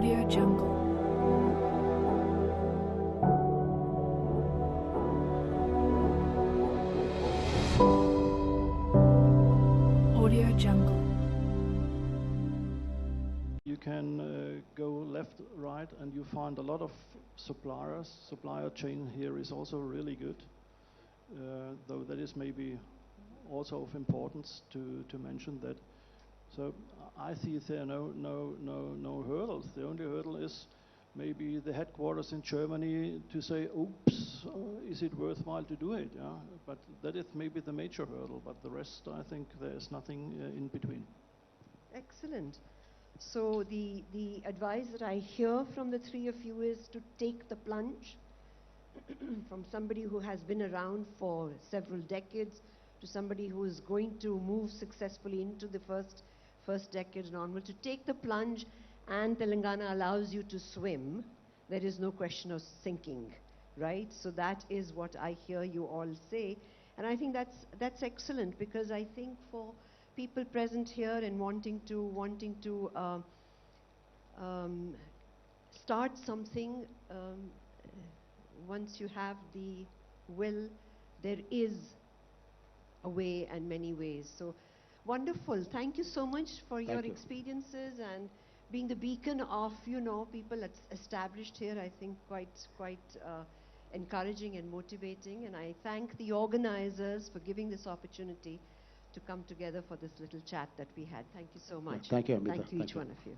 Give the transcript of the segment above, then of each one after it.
Audio Jungle. Audio Jungle. You can go left, right, and you find a lot of suppliers. Supplier chain here is also really good, though that is maybe also of importance to mention that. So I see there are no hurdles. The only hurdle is maybe the headquarters in Germany to say, oops, is it worthwhile to do it? Yeah? But that is maybe the major hurdle, but the rest, I think there's nothing in between. Excellent. So the advice that I hear from the three of you is to take the plunge from somebody who has been around for several decades to somebody who is going to move successfully into the first decade and onward, to take the plunge, and Telangana allows you to swim. There is no question of sinking, right? So that is what I hear you all say. And I think that's excellent, because I think for people present here and wanting to start something, once you have the will, there is a way and many ways. So wonderful. Thank you so much for your experiences and being the beacon of, people established here. I think quite encouraging and motivating. And I thank the organizers for giving this opportunity to come together for this little chat that we had. Thank you so much. Thank you, Amrita. Thank you, each one of you.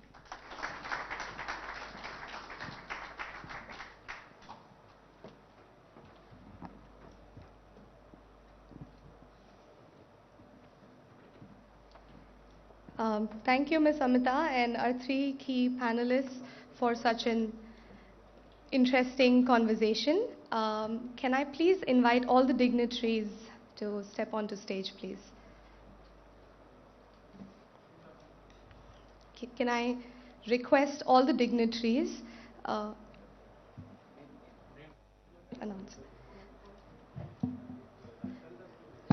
Thank you, Ms. Amita, and our three key panelists for such an interesting conversation. Can I please invite all the dignitaries to step onto stage, please? Can I request all the dignitaries announce?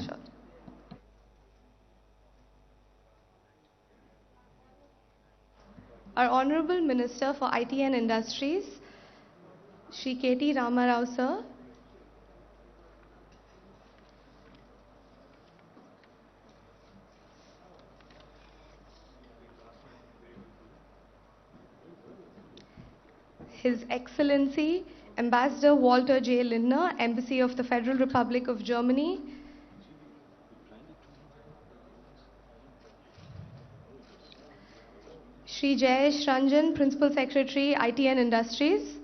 Sure. Our Honorable Minister for IT and Industries, Shri KT Ramarao sir. His Excellency Ambassador Walter J. Lindner, Embassy of the Federal Republic of Germany. Shri Jayesh Ranjan, Principal Secretary, IT and Industries.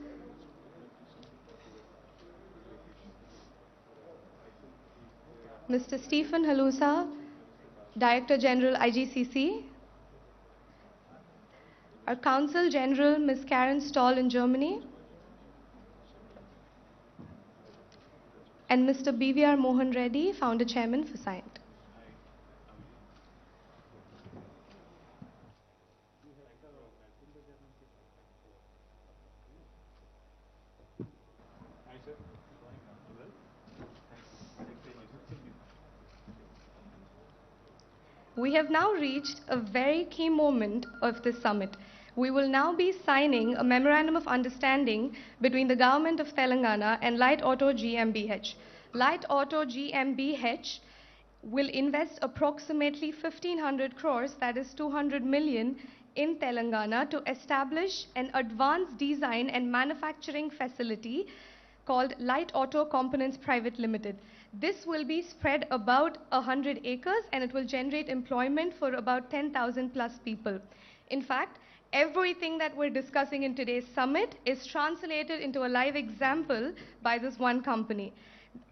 Mr. Stephen Halusa, Director General, IGCC. Our Consul General, Ms. Karen Stoll in Germany. And Mr. BVR Mohan Reddy, Founder Chairman for Scient. We have now reached a very key moment of this summit. We will now be signing a Memorandum of Understanding between the Government of Telangana and Light Auto GmbH. Light Auto GmbH will invest approximately 1,500 crores, that is 200 million, in Telangana to establish an advanced design and manufacturing facility called Light Auto Components Private Limited. This will be spread about 100 acres and it will generate employment for about 10,000 plus people. In fact, everything that we're discussing in today's summit is translated into a live example by this one company.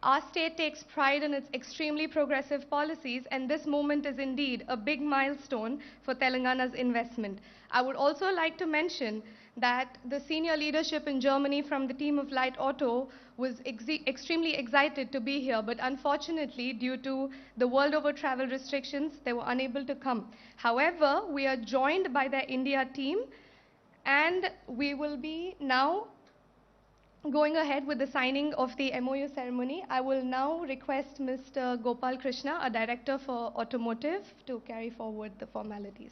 Our state takes pride in its extremely progressive policies, and this moment is indeed a big milestone for Telangana's investment. I would also like to mention that the senior leadership in Germany from the team of Light Auto was extremely excited to be here, but unfortunately, due to the world over travel restrictions, they were unable to come. However, we are joined by their India team, and we will be now going ahead with the signing of the MOU ceremony. I will now request Mr. Gopal Krishna, a director for automotive, to carry forward the formalities.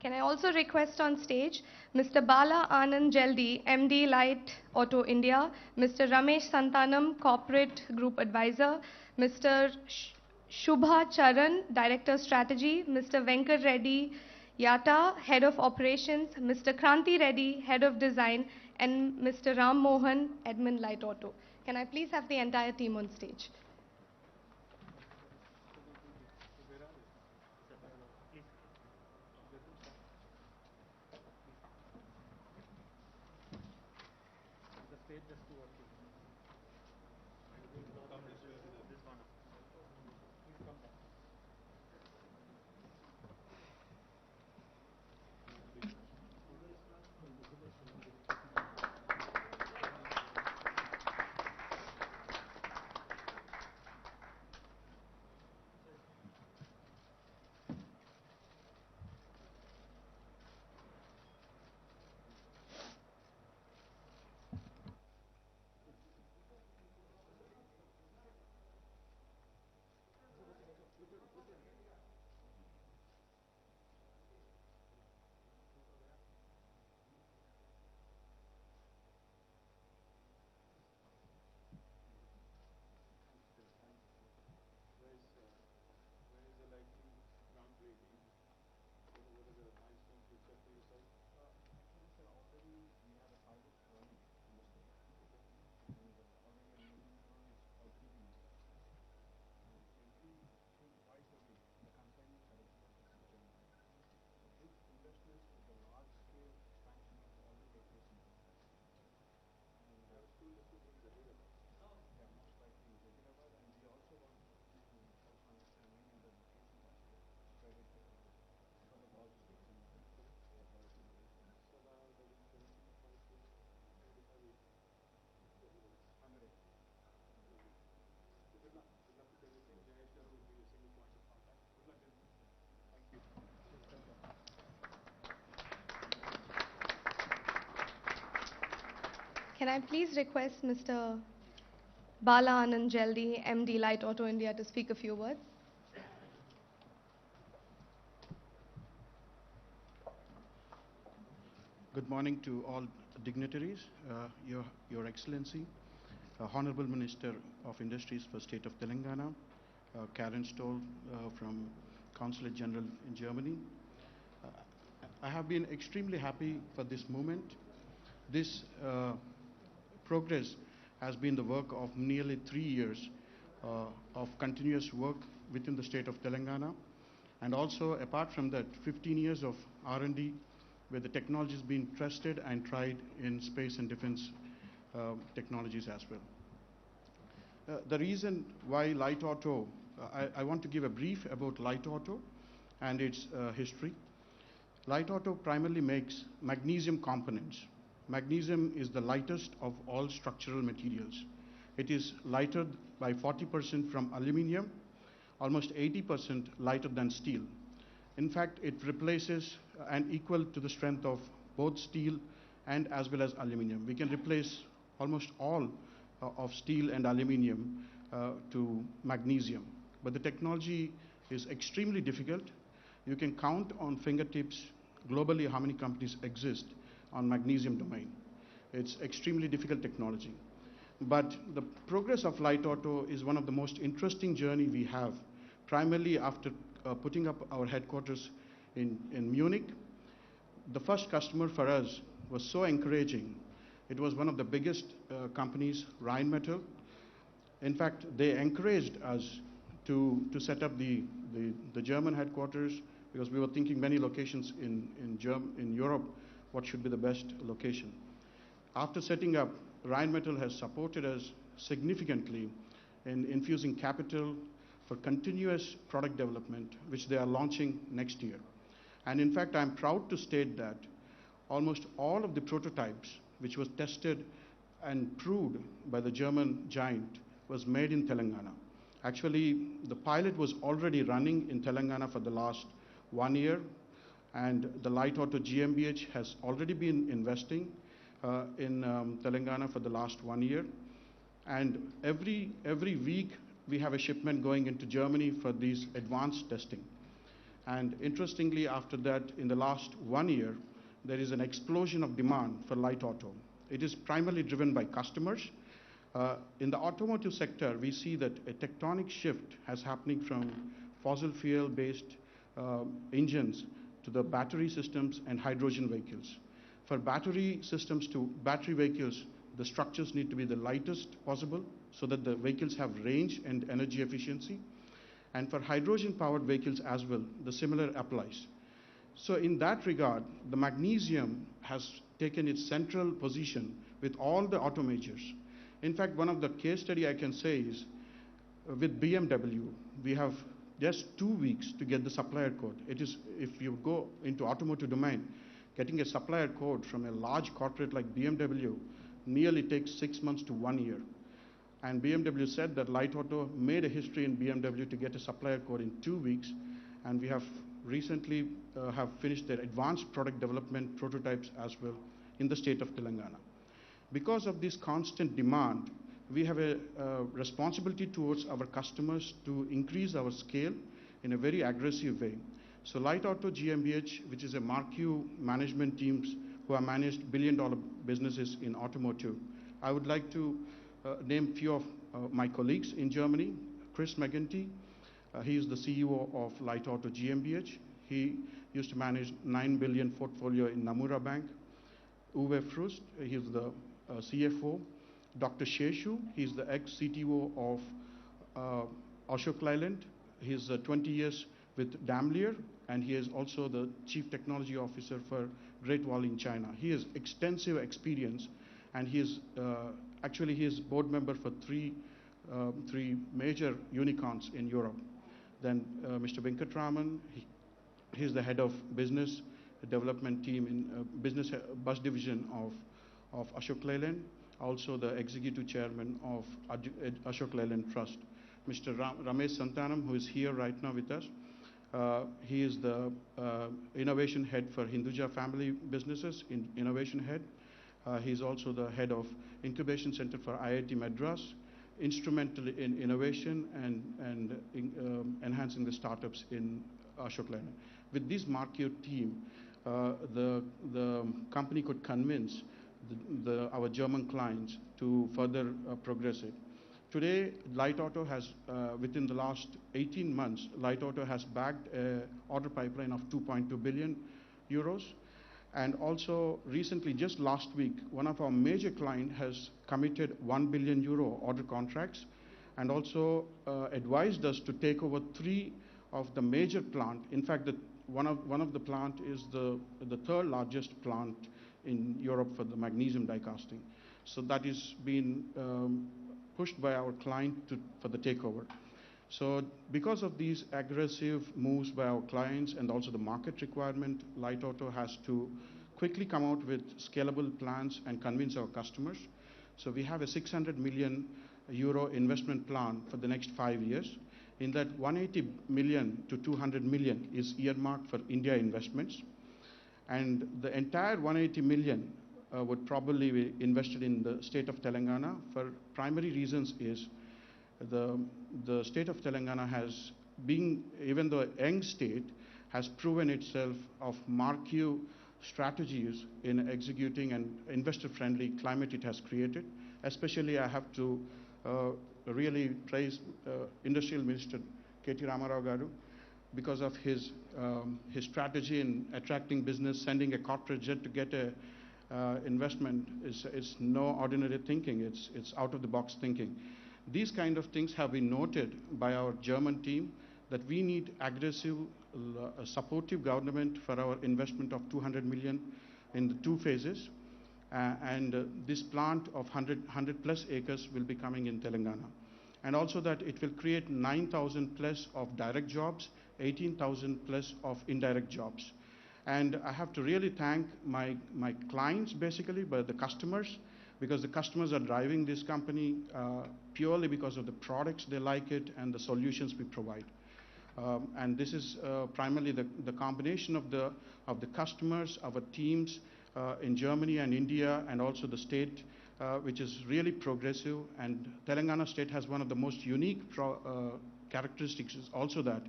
Can I also request on stage Mr. Bala Anand Jeldi, MD Light Auto India, Mr. Ramesh Santanam, Corporate Group Advisor, Mr. Shubha Charan, Director Strategy, Mr. Venkat Reddy Yata, Head of Operations, Mr. Kranti Reddy, Head of Design, and Mr. Ram Mohan, Admin Light Auto. Can I please have the entire team on stage? Can I please request Mr. Bala Anand Jeldi, MD Light Auto India, to speak a few words? Good morning to all dignitaries, Your Excellency, Honorable Minister of Industries for State of Telangana, Karen Stoll from Consulate General in Germany. I have been extremely happy for this moment. This progress has been the work of nearly 3 years of continuous work within the state of Telangana, and also apart from that 15 years of R&D where the technology has been tested and tried in space and defense technologies as well. The reason why light auto, I want to give a brief about light auto and its history. Light auto primarily makes magnesium components. Magnesium is the lightest of all structural materials. It is lighter by 40% from aluminium, almost 80% lighter than steel. In fact, it replaces and equal to the strength of both steel and as well as aluminium. We can replace almost all of steel and aluminium to magnesium. But the technology is extremely difficult. You can count on fingertips globally how many companies exist on magnesium domain. It's extremely difficult technology. But the progress of light auto is one of the most interesting journey we have, primarily after putting up our headquarters in Munich. The first customer for us was so encouraging. It was one of the biggest companies, Rheinmetall. In fact, they encouraged us to set up the German headquarters, because we were thinking many locations in Europe, what should be the best location. After setting up, Rheinmetall has supported us significantly in infusing capital for continuous product development, which they are launching next year. And in fact, I'm proud to state that almost all of the prototypes which was tested and proved by the German giant was made in Telangana. Actually, the pilot was already running in Telangana for the last 1 year, and the Light Auto GmbH has already been investing in Telangana for the last 1 year. And every week we have a shipment going into Germany for these advanced testing. And interestingly, after that, in the last 1 year, there is an explosion of demand for light auto. It is primarily driven by customers. In the automotive sector, we see that a tectonic shift has happening from fossil fuel-based engines to the battery systems and hydrogen vehicles. For battery systems to battery vehicles, the structures need to be the lightest possible so that the vehicles have range and energy efficiency. And for hydrogen-powered vehicles as well, the similar applies. So in that regard, the magnesium has taken its central position with all the auto majors. In fact, one of the case study I can say is with BMW, we have just 2 weeks to get the supplier code. It is, if you go into automotive domain, getting a supplier code from a large corporate like BMW nearly takes 6 months to 1 year. And BMW said that Light Auto made a history in BMW to get a supplier code in 2 weeks, and we have recently have finished their advanced product development prototypes as well in the state of Telangana. Because of this constant demand, we have a responsibility towards our customers to increase our scale in a very aggressive way. So Light Auto GmbH, which is a marquee management teams who have managed billion-dollar businesses in automotive, I would like to name few of my colleagues in Germany. Chris McGinty, he is the CEO of Light Auto GmbH. He used to manage 9 billion portfolio in Namura Bank. Uwe Frust, he is the CFO. Dr. Sheshu, he is the ex-CTO of Ashok Leyland. He is 20 years with Daimler, and he is also the Chief Technology Officer for Great Wall in China. He has extensive experience, and he is actually he is board member for three major unicorns in Europe. Then Mr. Venkatraman, he is the head of business development team in business bus division of Ashok Leyland, also the executive chairman of Ashok Leyland Trust. Mr. Ramesh Santanam, who is here right now with us, he is the innovation head for Hinduja family businesses, innovation head. He is also the head of incubation center for IIT Madras, instrumental in innovation and enhancing the startups in Ashok Leyland. With this marquee team, the company could convince our German clients to further progress it. Today, Light Auto has, within the last 18 months, Light Auto has bagged an order pipeline of 2.2 billion euros. And also recently, just last week, one of our major clients has committed 1 billion euro order contracts and also advised us to take over 3 of the major plant. In fact, one of the plant is the third largest plant in Europe for the magnesium die casting. So that is being pushed by our client for the takeover. So because of these aggressive moves by our clients and also the market requirement, Light Auto has to quickly come out with scalable plans and convince our customers. So we have a 600 million euro investment plan for the next 5 years. In that, 180 million to 200 million is earmarked for India investments. And the entire 180 million would probably be invested in the state of Telangana. For primary reasons is the state of Telangana has been, even though a young state, has proven itself of marquee strategies in executing an investor-friendly climate it has created. Especially, I have to really praise Industrial Minister KTR Garu because of his strategy in attracting business, sending a corporate jet to get a investment is no ordinary thinking. It's out-of-the-box thinking. These kind of things have been noted by our German team that we need aggressive, supportive government for our investment of 200 million in the 2 phases. This plant of 100 plus acres will be coming in Telangana. And also that it will create 9,000 plus of direct jobs, 18,000 plus of indirect jobs. And I have to really thank my clients, basically, but the customers, because the customers are driving this company purely because of the products, they like it, and the solutions we provide. And this is primarily the combination of the customers, our teams in Germany and India, and also the state, which is really progressive. And Telangana state has one of the most unique characteristics is also that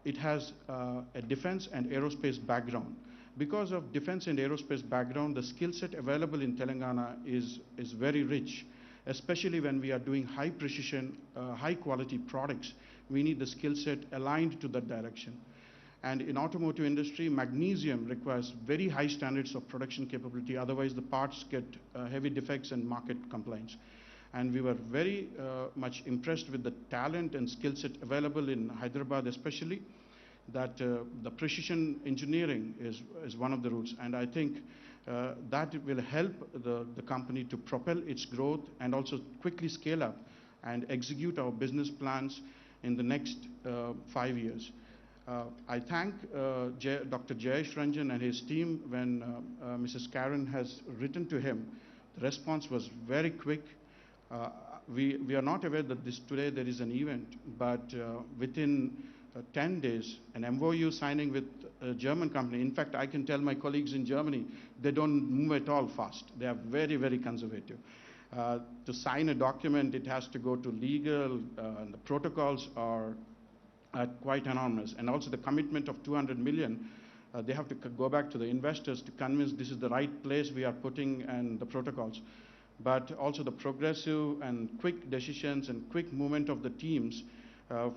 it has a defense and aerospace background. Because of defense and aerospace background, the skill set available in Telangana is very rich, especially when we are doing high precision, high quality products. We need the skill set aligned to that direction. And in automotive industry, magnesium requires very high standards of production capability, otherwise the parts get heavy defects and market complaints. And we were very much impressed with the talent and skill set available in Hyderabad especially, that the precision engineering is one of the roots. And I think that will help the company to propel its growth and also quickly scale up and execute our business plans in the next 5 years. I thank Dr. Jayesh Ranjan and his team. When Mrs. Karen has written to him, the response was very quick. We are not aware that today there is an event, but within 10 days, an MOU signing with a German company. In fact, I can tell my colleagues in Germany, they don't move at all fast. They are very, very conservative. To sign a document, it has to go to legal, and the protocols are quite enormous. And also the commitment of 200 million, they have to go back to the investors to convince this is the right place we are putting and the protocols. But also the progressive and quick decisions and quick movement of the teams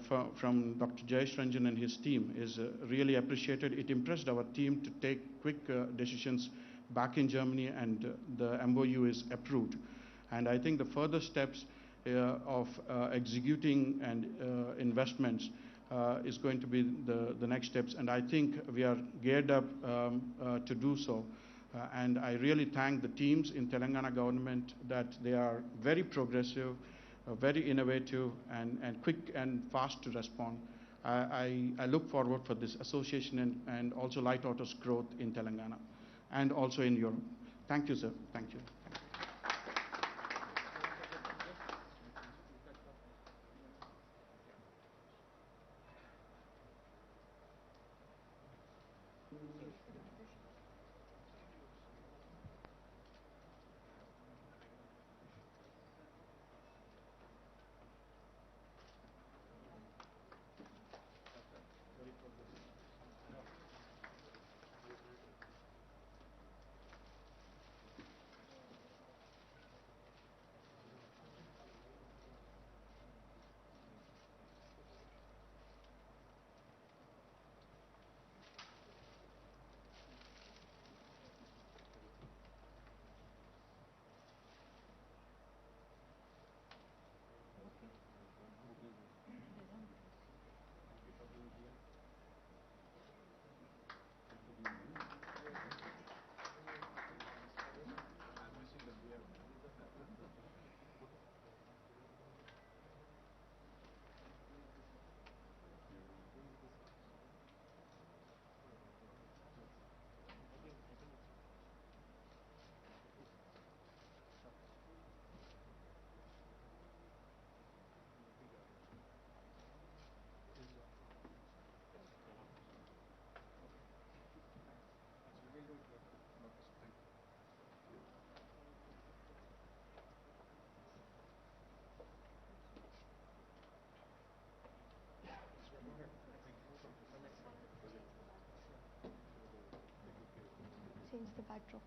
from Dr. Jayesh Ranjan and his team is really appreciated. It impressed our team to take quick decisions back in Germany, and the MOU is approved. And I think the further steps of executing and investments is going to be the next steps. And I think we are geared up to do so. And I really thank the teams in Telangana government that they are very progressive, very innovative, and quick and fast to respond. I look forward for this association and also Light Auto's growth in Telangana and also in Europe. Thank you, sir. Thank you. Change the backdrop.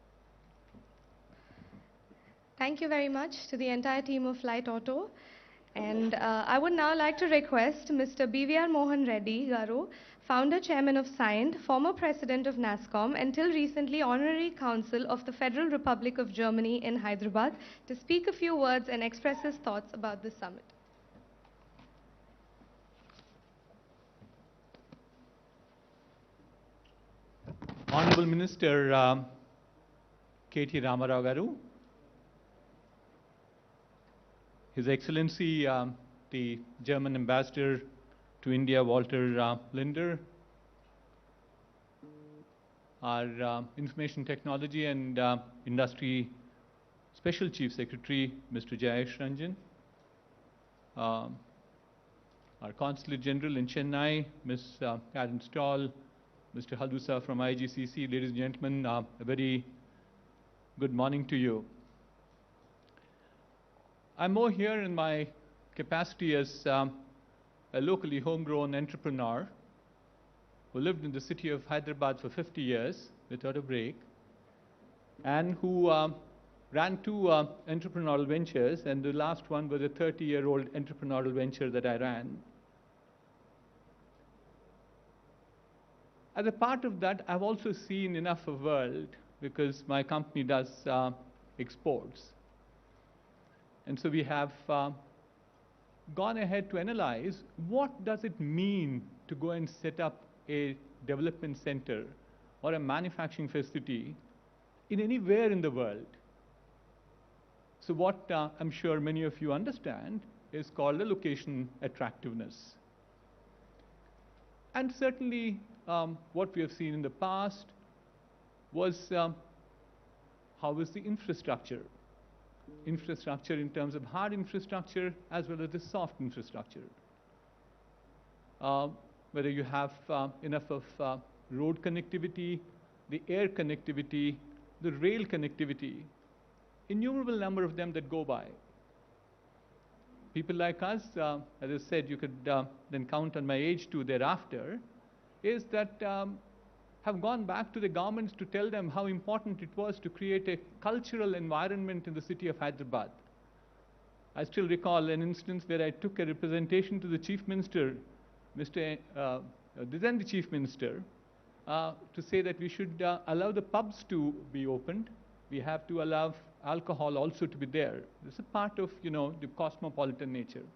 Thank you very much to the entire team of Light Auto. And I would now like to request Mr. BVR Mohan Reddy Garu, founder chairman of SIND, former president of NASSCOM, until recently honorary council of the Federal Republic of Germany in Hyderabad, to speak a few words and express his thoughts about the summit. Honorable Minister KT Ramarao Garu, His Excellency the German Ambassador to India, Walter Linder, our Information Technology and Industry Special Chief Secretary, Mr. Jayesh Ranjan, our Consulate General in Chennai, Ms. Karen Stoll, Mr. Haldusa from IGCC, ladies and gentlemen, a very good morning to you. I'm more here in my capacity as a locally homegrown entrepreneur who lived in the city of Hyderabad for 50 years without a break, and who ran two entrepreneurial ventures, and the last one was a 30-year-old entrepreneurial venture that I ran. As a part of that, I've also seen enough of world because my company does exports. And so we have gone ahead to analyze what does it mean to go and set up a development center or a manufacturing facility in anywhere in the world. So what I'm sure many of you understand is called a location attractiveness. And certainly what we have seen in the past was how is the infrastructure? Infrastructure in terms of hard infrastructure as well as the soft infrastructure. Whether you have enough of road connectivity, the air connectivity, the rail connectivity, innumerable number of them that go by. People like us, as I said, you could then count on my age too thereafter, is that have gone back to the governments to tell them how important it was to create a cultural environment in the city of Hyderabad. I still recall an instance where I took a representation to the Chief Minister, then the Chief Minister, to say that we should allow the pubs to be opened. We have to allow alcohol also to be there. This is a part of, the cosmopolitan nature.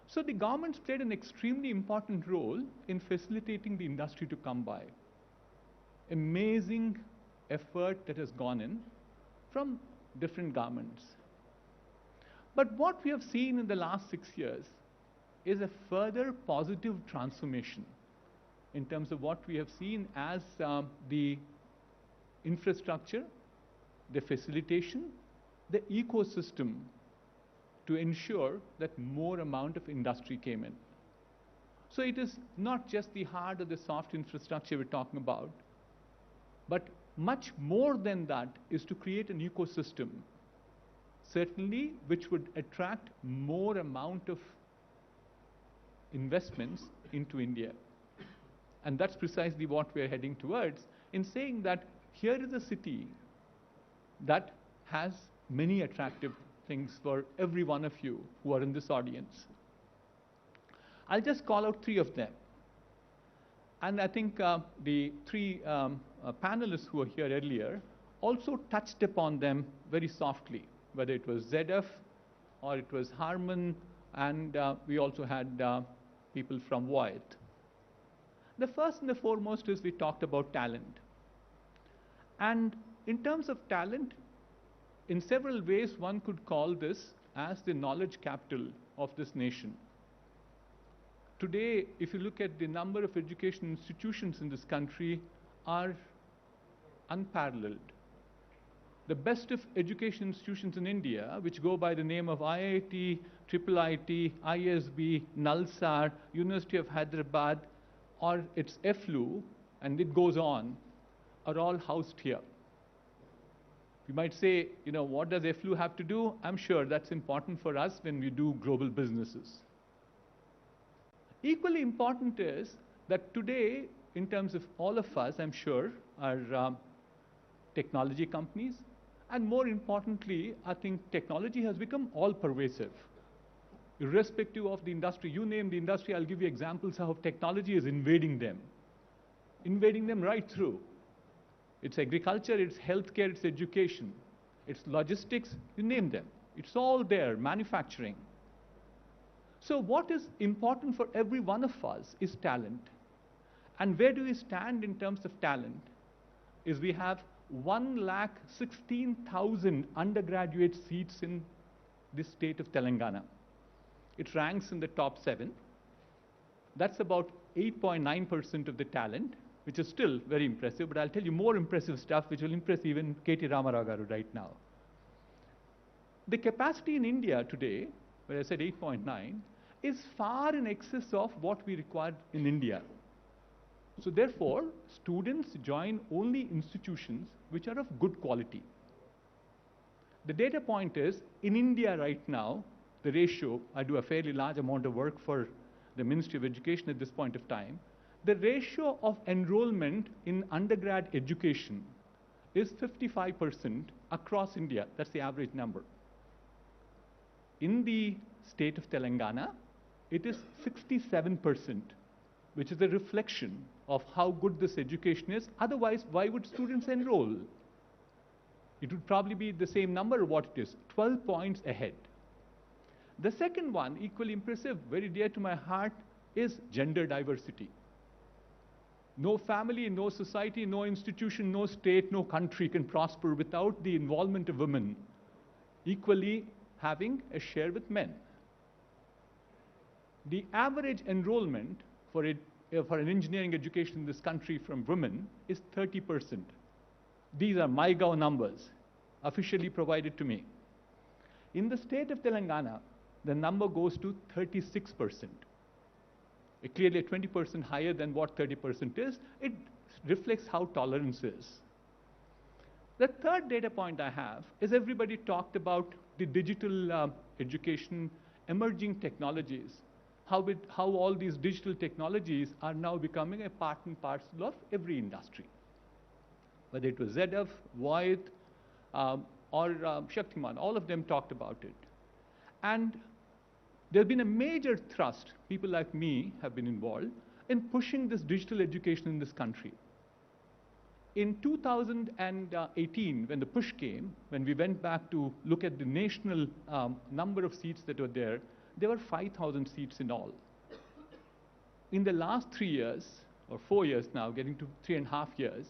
So the governments played an extremely important role in facilitating the industry to come by. Amazing effort that has gone in from different governments. But what we have seen in the last 6 years is a further positive transformation in terms of what we have seen as the infrastructure, the facilitation, the ecosystem to ensure that more amount of industry came in. So it is not just the hard or the soft infrastructure we're talking about, but much more than that is to create an ecosystem, certainly which would attract more amount of investments into India. And that's precisely what we're heading towards in saying that here is a city that has many attractive things for every one of you who are in this audience. I'll just call out 3 of them. And I think the 3 panelists who were here earlier also touched upon them very softly, whether it was ZF or it was Harman, and we also had people from Voith. The first and the foremost is we talked about talent. And in terms of talent, in several ways one could call this as the knowledge capital of this nation. Today, if you look at the number of education institutions in this country are unparalleled. The best of education institutions in India, which go by the name of IIT, IIIT, ISB, Nalsar, University of Hyderabad, or its FLU, and it goes on, are all housed here. You might say, what does FLU have to do? I'm sure that's important for us when we do global businesses. Equally important is that today, in terms of all of us, I'm sure, are technology companies. And more importantly, I think technology has become all-pervasive. Irrespective of the industry, you name the industry, I'll give you examples of how technology is invading them right through. It's agriculture, it's healthcare, it's education, it's logistics, you name them. It's all there, manufacturing. So what is important for every one of us is talent. And where do we stand in terms of talent? Is we have 1,16,000 undergraduate seats in the state of Telangana. It ranks in the top 7. That's about 8.9% of the talent, which is still very impressive, but I'll tell you more impressive stuff which will impress even KTR Garu right now. The capacity in India today, where I said 8.9, is far in excess of what we require in India. So therefore, students join only institutions which are of good quality. The data point is, in India right now, the ratio, I do a fairly large amount of work for the Ministry of Education at this point of time, the ratio of enrollment in undergrad education is 55% across India. That's the average number. In the state of Telangana, it is 67%, which is a reflection of how good this education is. Otherwise, why would students enroll? It would probably be the same number of what it is, 12 points ahead. The second one, equally impressive, very dear to my heart, is gender diversity. No family, no society, no institution, no state, no country can prosper without the involvement of women equally having a share with men. The average enrollment for an engineering education in this country from women is 30%. These are MyGov numbers, officially provided to me. In the state of Telangana, the number goes to 36%. Clearly 20% higher than what 30% is. It reflects how tolerance is. The third data point I have is everybody talked about the digital education, emerging technologies, how all these digital technologies are now becoming a part and parcel of every industry. Whether it was ZF, Voith, or Shaktiman, all of them talked about it. And there's been a major thrust, people like me have been involved, in pushing this digital education in this country. In 2018, when the push came, when we went back to look at the national number of seats that were there were 5,000 seats in all. In the last 3 years, or 4 years now, getting to 3.5 years,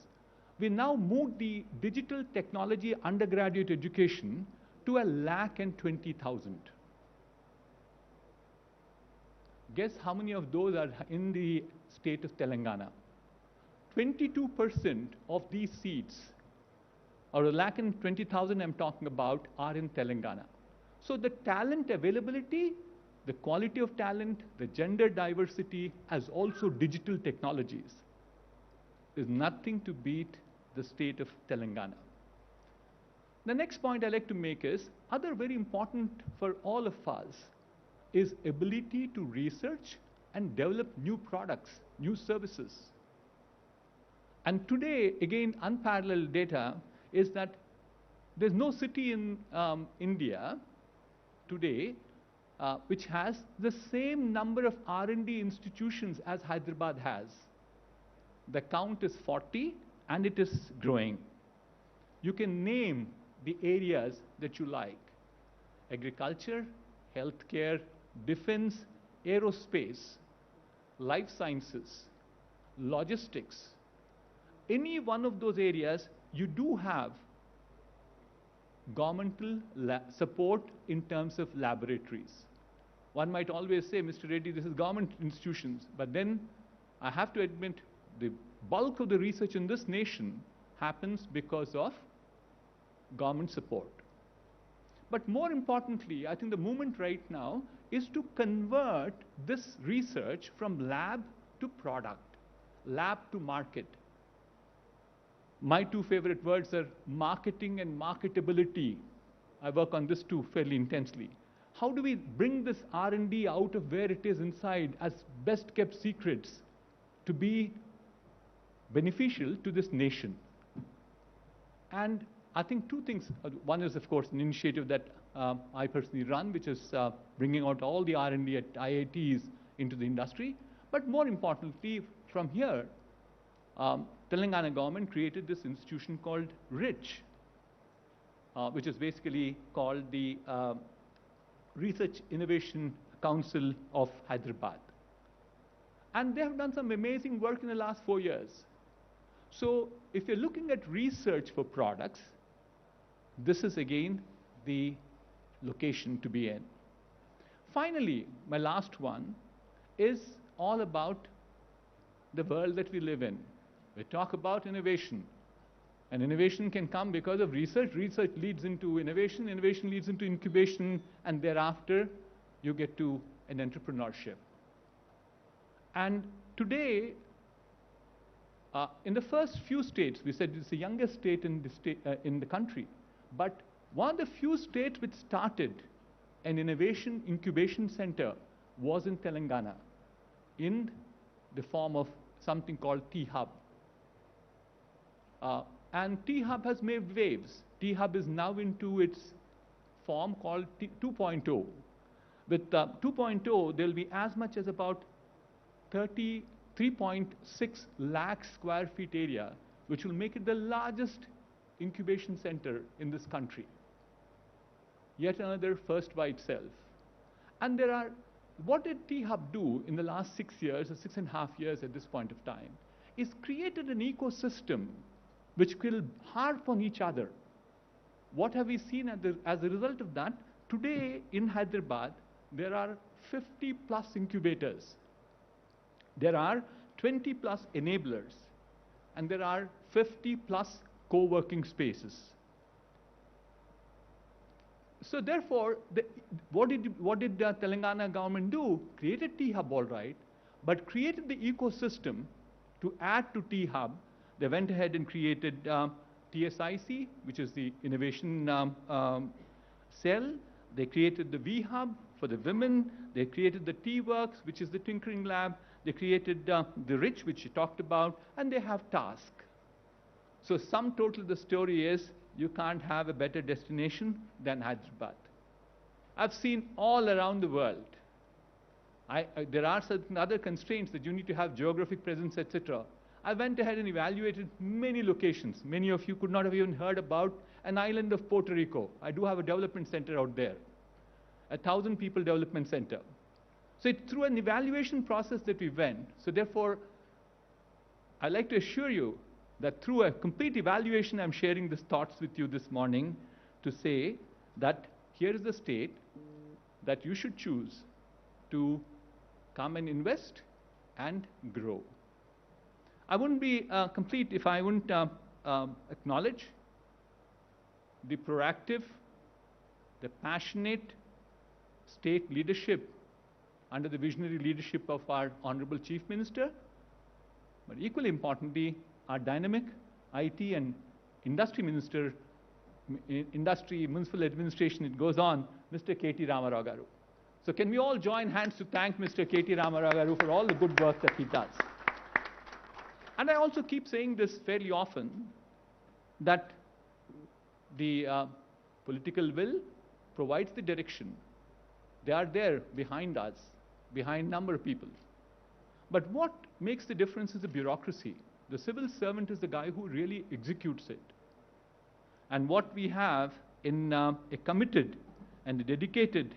we now moved the digital technology undergraduate education to 120,000. Guess how many of those are in the state of Telangana? 22% of these seats, or 120,000 I'm talking about, are in Telangana. So the talent availability, the quality of talent, the gender diversity, as also digital technologies, is nothing to beat the state of Telangana. The next point I'd like to make is, other very important for all of us is ability to research and develop new products, new services. And today, again, unparalleled data is that there's no city in India today which has the same number of R&D institutions as Hyderabad has. The count is 40 and it is growing. You can name the areas that you like: agriculture, healthcare, defense, aerospace, life sciences, logistics. Any one of those areas, you do have governmental support in terms of laboratories. One might always say, Mr. Reddy, this is government institutions, but then I have to admit the bulk of the research in this nation happens because of government support. But more importantly, I think the movement right now is to convert this research from lab to product, lab to market. My two favorite words are marketing and marketability. I work on this too fairly intensely. How do we bring this R&D out of where it is inside as best kept secrets to be beneficial to this nation? And I think two things. One is, of course, an initiative that I personally run, which is bringing out all the R&D at IITs into the industry. But more importantly, from here, Telangana government created this institution called RICH, which is basically called the Research Innovation Council of Hyderabad. And they have done some amazing work in the last 4 years. So if you're looking at research for products, this is again the location to be in. Finally, my last one is all about the world that we live in. We talk about innovation. And innovation can come because of research. Research leads into innovation. Innovation leads into incubation. And thereafter, you get to an entrepreneurship. And today, in the first few states, we said it's the youngest state in the country. But one of the few states which started an innovation incubation center was in Telangana. in the form of something called T-Hub. And T-Hub has made waves. T-Hub is now into its form called 2.0. With 2.0, there will be as much as about 33.6 lakh square feet area, which will make it the largest incubation center in this country. Yet another first by itself. And what did T-Hub do in the last 6 years, or 6.5 years at this point of time, is created an ecosystem which will harp on each other. What have we seen as a result of that? Today in Hyderabad, there are 50 plus incubators. There are 20 plus enablers. And there are 50 plus co-working spaces. So therefore, what did the Telangana government do? Created T-Hub, all right, but created the ecosystem to add to T-Hub. They went ahead and created TSIC, which is the innovation cell. They created the V-Hub for the women. They created the T-Works, which is the tinkering lab. They created the RICH, which you talked about, and they have TASK. So sum total, the story is you can't have a better destination than Hyderabad. I've seen all around the world. There are certain other constraints that you need to have geographic presence, etc. I went ahead and evaluated many locations. Many of you could not have even heard about an island of Puerto Rico. I do have a development center out there, 1,000 people development center. So it's through an evaluation process that we went. So therefore, I'd like to assure you that through a complete evaluation, I'm sharing these thoughts with you this morning to say that here is the state that you should choose to come and invest and grow. I wouldn't be complete if I wouldn't acknowledge the proactive, the passionate state leadership under the visionary leadership of our Honorable Chief Minister, but equally importantly, our dynamic IT and Industry Minister, Industry, Municipal Administration, it goes on, Mr. KT Ramarao Garu. So can we all join hands to thank Mr. KT Ramarao Garu for all the good work that he does. And I also keep saying this fairly often, that the political will provides the direction. They are there behind us, behind a number of people. But what makes the difference is the bureaucracy. The civil servant is the guy who really executes it. And what we have in a committed and a dedicated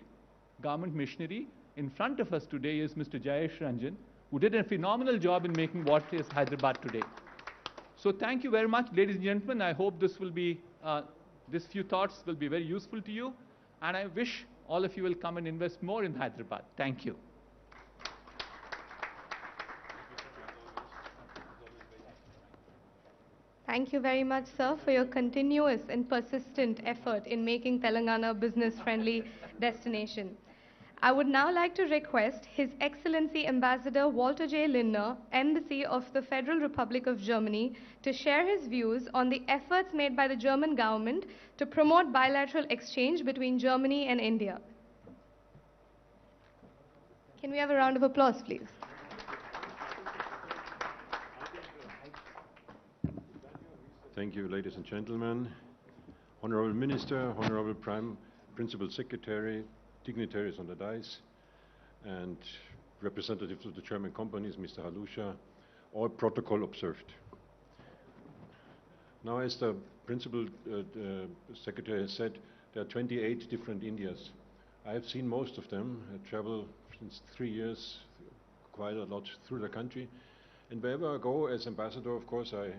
government machinery in front of us today is Mr. Jayesh Ranjan, who did a phenomenal job in making what is Hyderabad today. So thank you very much, ladies and gentlemen. I hope this will be, these few thoughts will be very useful to you. And I wish all of you will come and invest more in Hyderabad. Thank you. Thank you very much, sir, for your continuous and persistent effort in making Telangana a business-friendly destination. I would now like to request His Excellency Ambassador Walter J. Lindner, Embassy of the Federal Republic of Germany, to share his views on the efforts made by the German government to promote bilateral exchange between Germany and India. Can we have a round of applause, please? Thank you, ladies and gentlemen. Honorable Minister, Honorable Principal Secretary, dignitaries on the dais, and representatives of the German companies, Mr. Halusha, all protocol observed. Now, as the Principal Secretary has said, there are 28 different Indias. I have seen most of them. I travel since 3 years quite a lot through the country. And wherever I go as ambassador, of course, I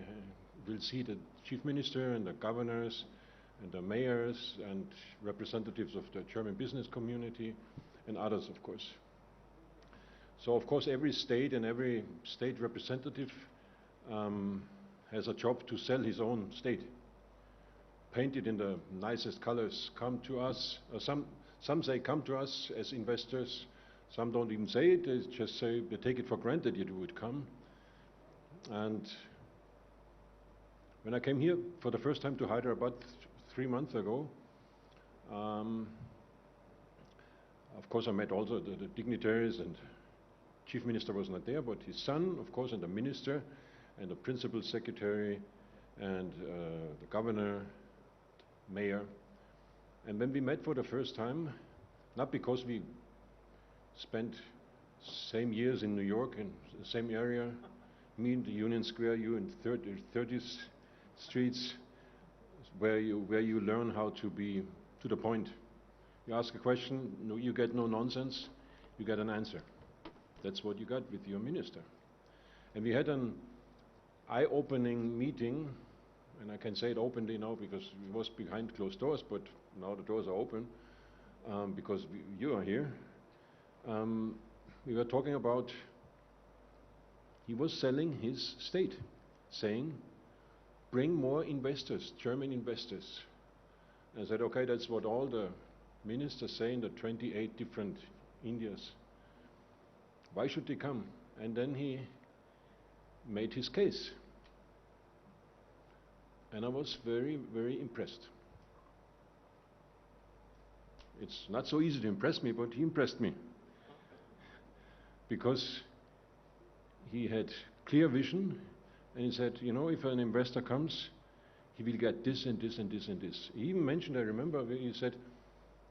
will see the Chief Minister and the governors and the mayors and representatives of the German business community and others, of course. So, of course, every state and every state representative has a job to sell his own state. Painted in the nicest colors, come to us. Some say come to us as investors. Some don't even say it. They just say they take it for granted you would come. And when I came here for the first time to Hyderabad 3 months ago, of course I met also the dignitaries and Chief Minister was not there, but his son, of course, and the Minister, and the Principal Secretary, and the Governor, Mayor. And when we met for the first time, not because we spent same years in New York, in the same area, me in the Union Square, you in 30th streets, where you learn how to be to the point. You ask a question, no, you get no nonsense, you get an answer. That's what you got with your minister. And we had an eye-opening meeting, and I can say it openly now because it was behind closed doors, but now the doors are open because you are here. We were talking about, he was selling his state, saying, bring more investors, German investors. And I said, okay, that's what all the ministers say in the 28 different Indias. Why should they come? And then he made his case. And I was very, very impressed. It's not so easy to impress me, but he impressed me. Because he had clear vision, and he said, you know, if an investor comes, he will get this and this and this and this. He even mentioned, I remember, he said,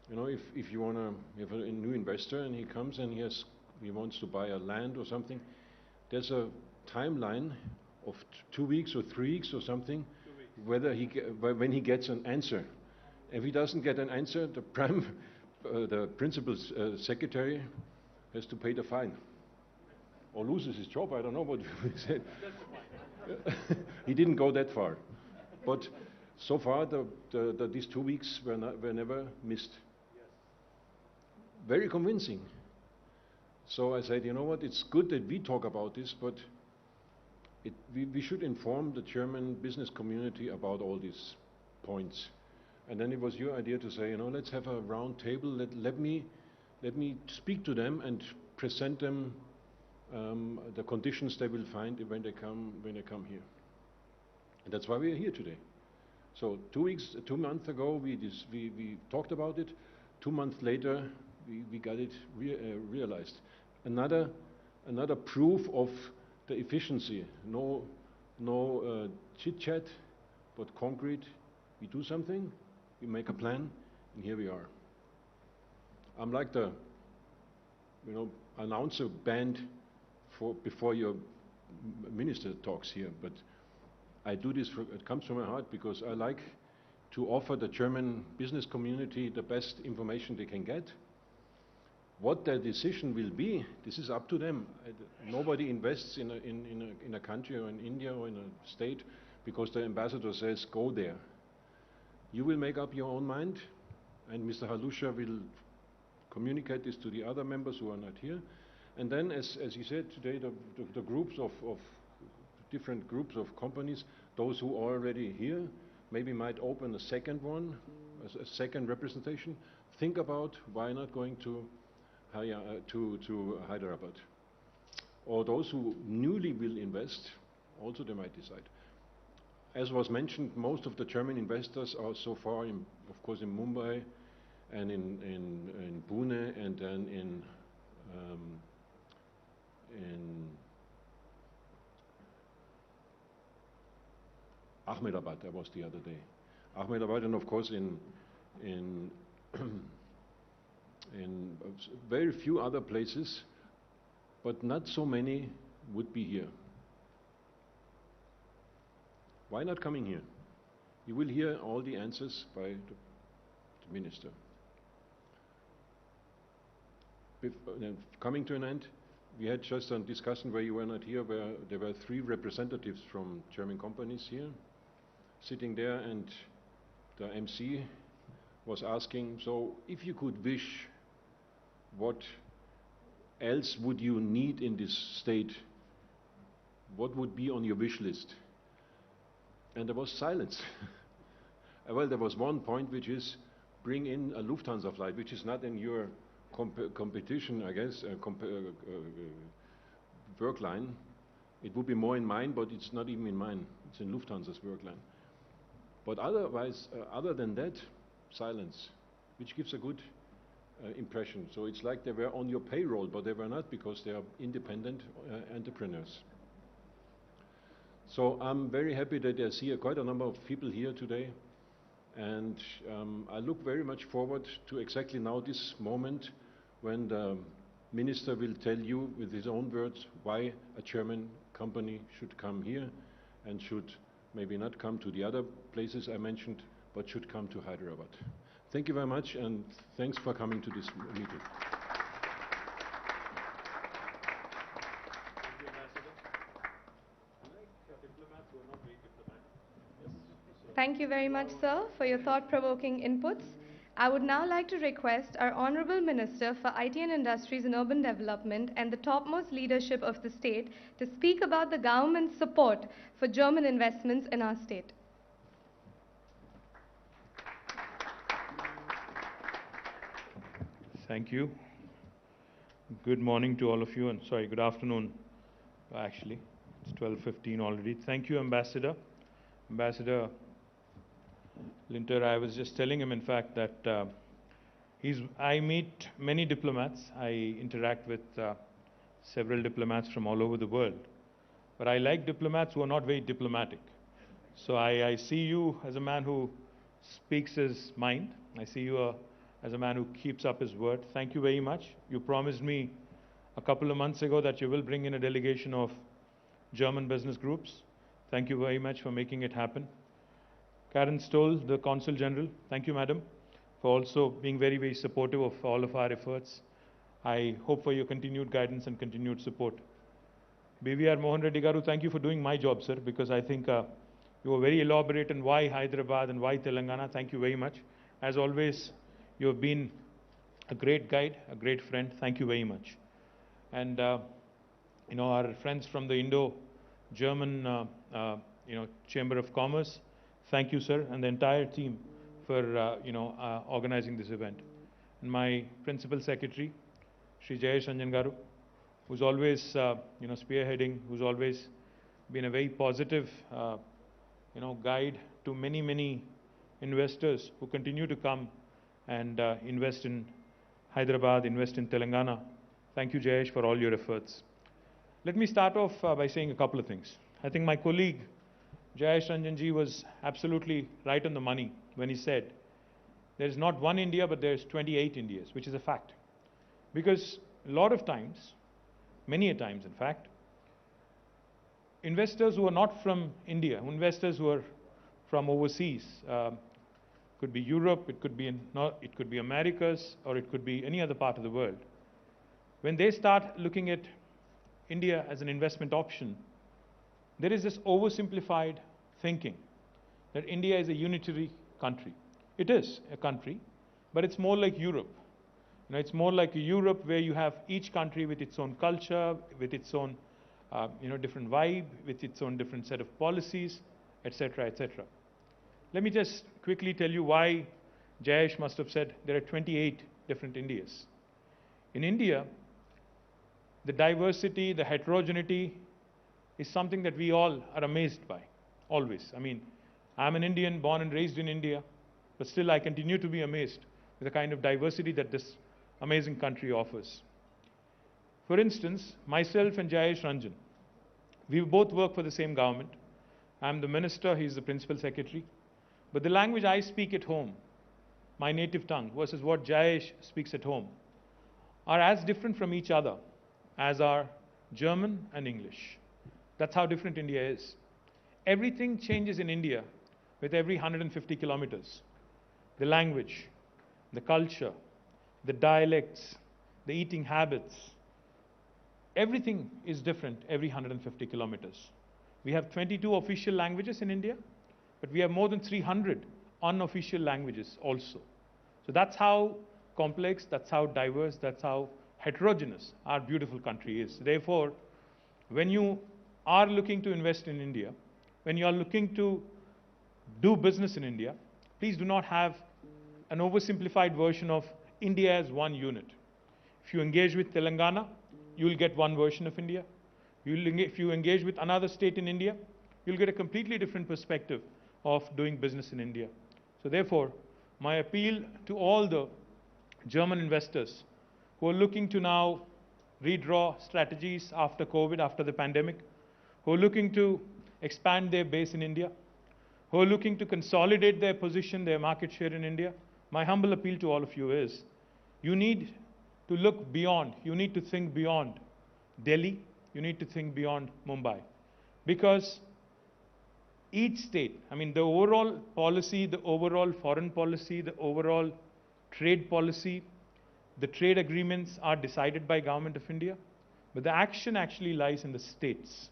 you know, if you want to have a new investor and he comes and he wants to buy a land or something, there's a timeline of 2 weeks or 3 weeks or something, whether when he gets an answer. If he doesn't get an answer, the principal secretary has to pay the fine or loses his job. I don't know what he said. He didn't go that far, but so far these 2 weeks were never missed. Very convincing. So I said, you know what, it's good that we talk about this, but we should inform the German business community about all these points. And then it was your idea to say, you know, let's have a round table. Let me speak to them and present them the conditions they will find when they come here. And that's why we are here today. So 2 months ago we talked about it. 2 months later we got it realized. Another proof of the efficiency. No chit chat, but concrete. We do something, we make a plan, and here we are. I'm like the announcer band before your minister talks here, but I do this, it comes from my heart because I like to offer the German business community the best information they can get. What their decision will be, this is up to them. Nobody invests in a country or in India or in a state because the ambassador says, go there. You will make up your own mind, and Mr. Halusha will communicate this to the other members who are not here. And then, as he said today, the groups of different groups of companies, those who are already here, maybe might open a second one, a second representation. Think about why not going to Hyderabad. Or those who newly will invest, also they might decide. As was mentioned, most of the German investors are so far, of course, in Mumbai and in Pune, and then in Ahmedabad. That was the other day. Ahmedabad, and of course in very few other places, but not so many would be here. Why not coming here? You will hear all the answers by the minister. Coming to an end, we had just a discussion where you were not here, where there were 3 representatives from German companies here, sitting there, and the MC was asking, so if you could wish, what else would you need in this state? What would be on your wish list? And there was silence. Well, there was one point, which is bring in a Lufthansa flight, which is not in your competition, I guess, work line. It would be more in mine, but it's not even in mine. It's in Lufthansa's work line. But otherwise, other than that, silence, which gives a good impression. So it's like they were on your payroll, but they were not, because they are independent entrepreneurs. So I'm very happy that I see quite a number of people here today, and I look very much forward to exactly now this moment when the minister will tell you with his own words why a German company should come here and should maybe not come to the other places I mentioned, but should come to Hyderabad. Thank you very much, and thanks for coming to this meeting. Thank you very much, sir, for your thought-provoking inputs. I would now like to request our Honorable Minister for IT and Industries and Urban Development and the topmost leadership of the state to speak about the government's support for German investments in our state. Thank you. Good morning to all of you, and sorry, good afternoon, actually. It's 12:15 already. Thank you, Ambassador. Ambassador Linter, I was just telling him, in fact, that I meet many diplomats. I interact with several diplomats from all over the world. But I like diplomats who are not very diplomatic. So I see you as a man who speaks his mind. I see you as a man who keeps up his word. Thank you very much. You promised me a couple of months ago that you will bring in a delegation of German business groups. Thank you very much for making it happen. Karen Stoll, the Consul General, thank you, Madam, for also being very, very supportive of all of our efforts. I hope for your continued guidance and continued support. BVR Mohan Reddy Garu, thank you for doing my job, sir, because I think you were very elaborate on why Hyderabad and why Telangana. Thank you very much. As always, you have been a great guide, a great friend. Thank you very much. And, our friends from the Indo-German, Chamber of Commerce, thank you, sir, and the entire team for, organizing this event. And my Principal Secretary, Shri Jayesh Ranjan Garu, who's always, spearheading, who's always been a very positive, guide to many, many investors who continue to come and invest in Hyderabad, invest in Telangana. Thank you, Jayesh, for all your efforts. Let me start off by saying a couple of things. I think my colleague, Jayesh Ranjan ji, was absolutely right on the money when he said, there is not one India, but there's 28 Indias, which is a fact. Because a lot of times, many a times in fact, investors who are not from India, investors who are from overseas, could be Europe, it could be Americas, or it could be any other part of the world. When they start looking at India as an investment option, there is this oversimplified thinking that India is a unitary country. It is a country, but it's more like Europe. It's more like a Europe where you have each country with its own culture, with its own, different vibe, with its own different set of policies, etc., etc. Let me just quickly tell you why Jayesh must have said there are 28 different Indias. In India, the diversity, the heterogeneity is something that we all are amazed by, always. I mean, I'm an Indian, born and raised in India, but still I continue to be amazed with the kind of diversity that this amazing country offers. For instance, myself and Jayesh Ranjan, we both work for the same government. I'm the minister, he's the principal secretary. But the language I speak at home, my native tongue, versus what Jayesh speaks at home, are as different from each other as are German and English. That's how different India is. Everything changes in India with every 150 kilometers. The language, the culture, the dialects, the eating habits, everything is different every 150 kilometers. We have 22 official languages in India, but we have more than 300 unofficial languages also. So that's how complex, that's how diverse, that's how heterogeneous our beautiful country is. Therefore, when you are looking to invest in India, when you are looking to do business in India, please do not have an oversimplified version of India as one unit. If you engage with Telangana, you will get one version of India. If you engage with another state in India, you'll get a completely different perspective of doing business in India. So therefore, my appeal to all the German investors who are looking to now redraw strategies after COVID, after the pandemic, who are looking to expand their base in India, who are looking to consolidate their position, their market share in India. My humble appeal to all of you is, you need to look beyond, you need to think beyond Delhi, you need to think beyond Mumbai. Because each state, I mean, the overall policy, the overall foreign policy, the overall trade policy, the trade agreements are decided by Government of India, but the action actually lies in the states.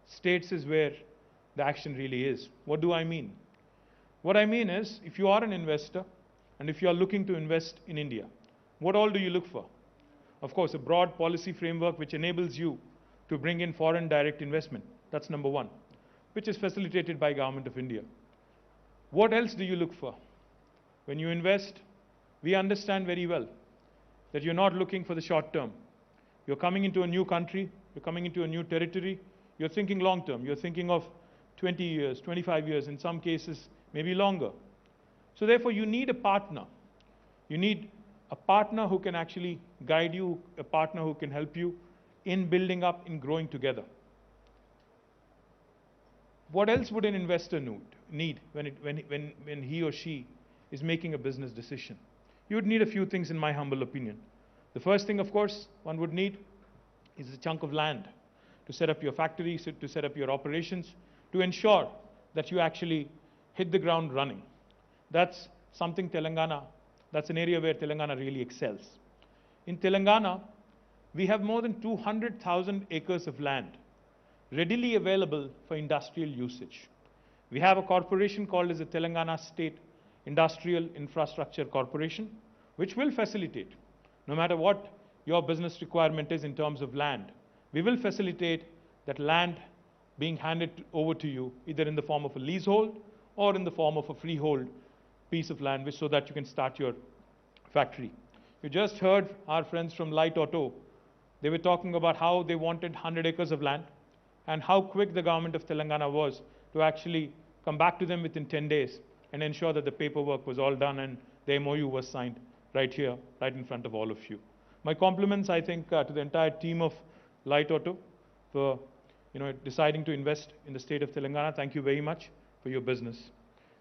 States is where the action really is. What do I mean? What I mean is, if you are an investor and if you are looking to invest in India, what all do you look for? Of course, a broad policy framework which enables you to bring in foreign direct investment. That's number one, which is facilitated by Government of India. What else do you look for? When you invest, we understand very well that you're not looking for the short term. You're coming into a new country, you're coming into a new territory, you're thinking long term, you're thinking of 20 years, 25 years, in some cases, maybe longer. So therefore, you need a partner. You need a partner who can actually guide you, a partner who can help you in building up, in growing together. What else would an investor need when he or she is making a business decision? You would need a few things, in my humble opinion. The first thing, of course, one would need is a chunk of land to set up your factory, to set up your operations, to ensure that you actually hit the ground running. That's something Telangana, that's an area where Telangana really excels. In Telangana, we have more than 200,000 acres of land readily available for industrial usage. We have a corporation called as the Telangana State Industrial Infrastructure Corporation, which will facilitate, no matter what your business requirement is in terms of land, we will facilitate that land being handed over to you, either in the form of a leasehold or in the form of a freehold piece of land, so that you can start your factory. You just heard our friends from Light Auto. They were talking about how they wanted 100 acres of land and how quick the government of Telangana was to actually come back to them within 10 days and ensure that the paperwork was all done and the MOU was signed right here, right in front of all of you. My compliments, I think, to the entire team of Light Auto for deciding to invest in the state of Telangana. Thank you very much for your business.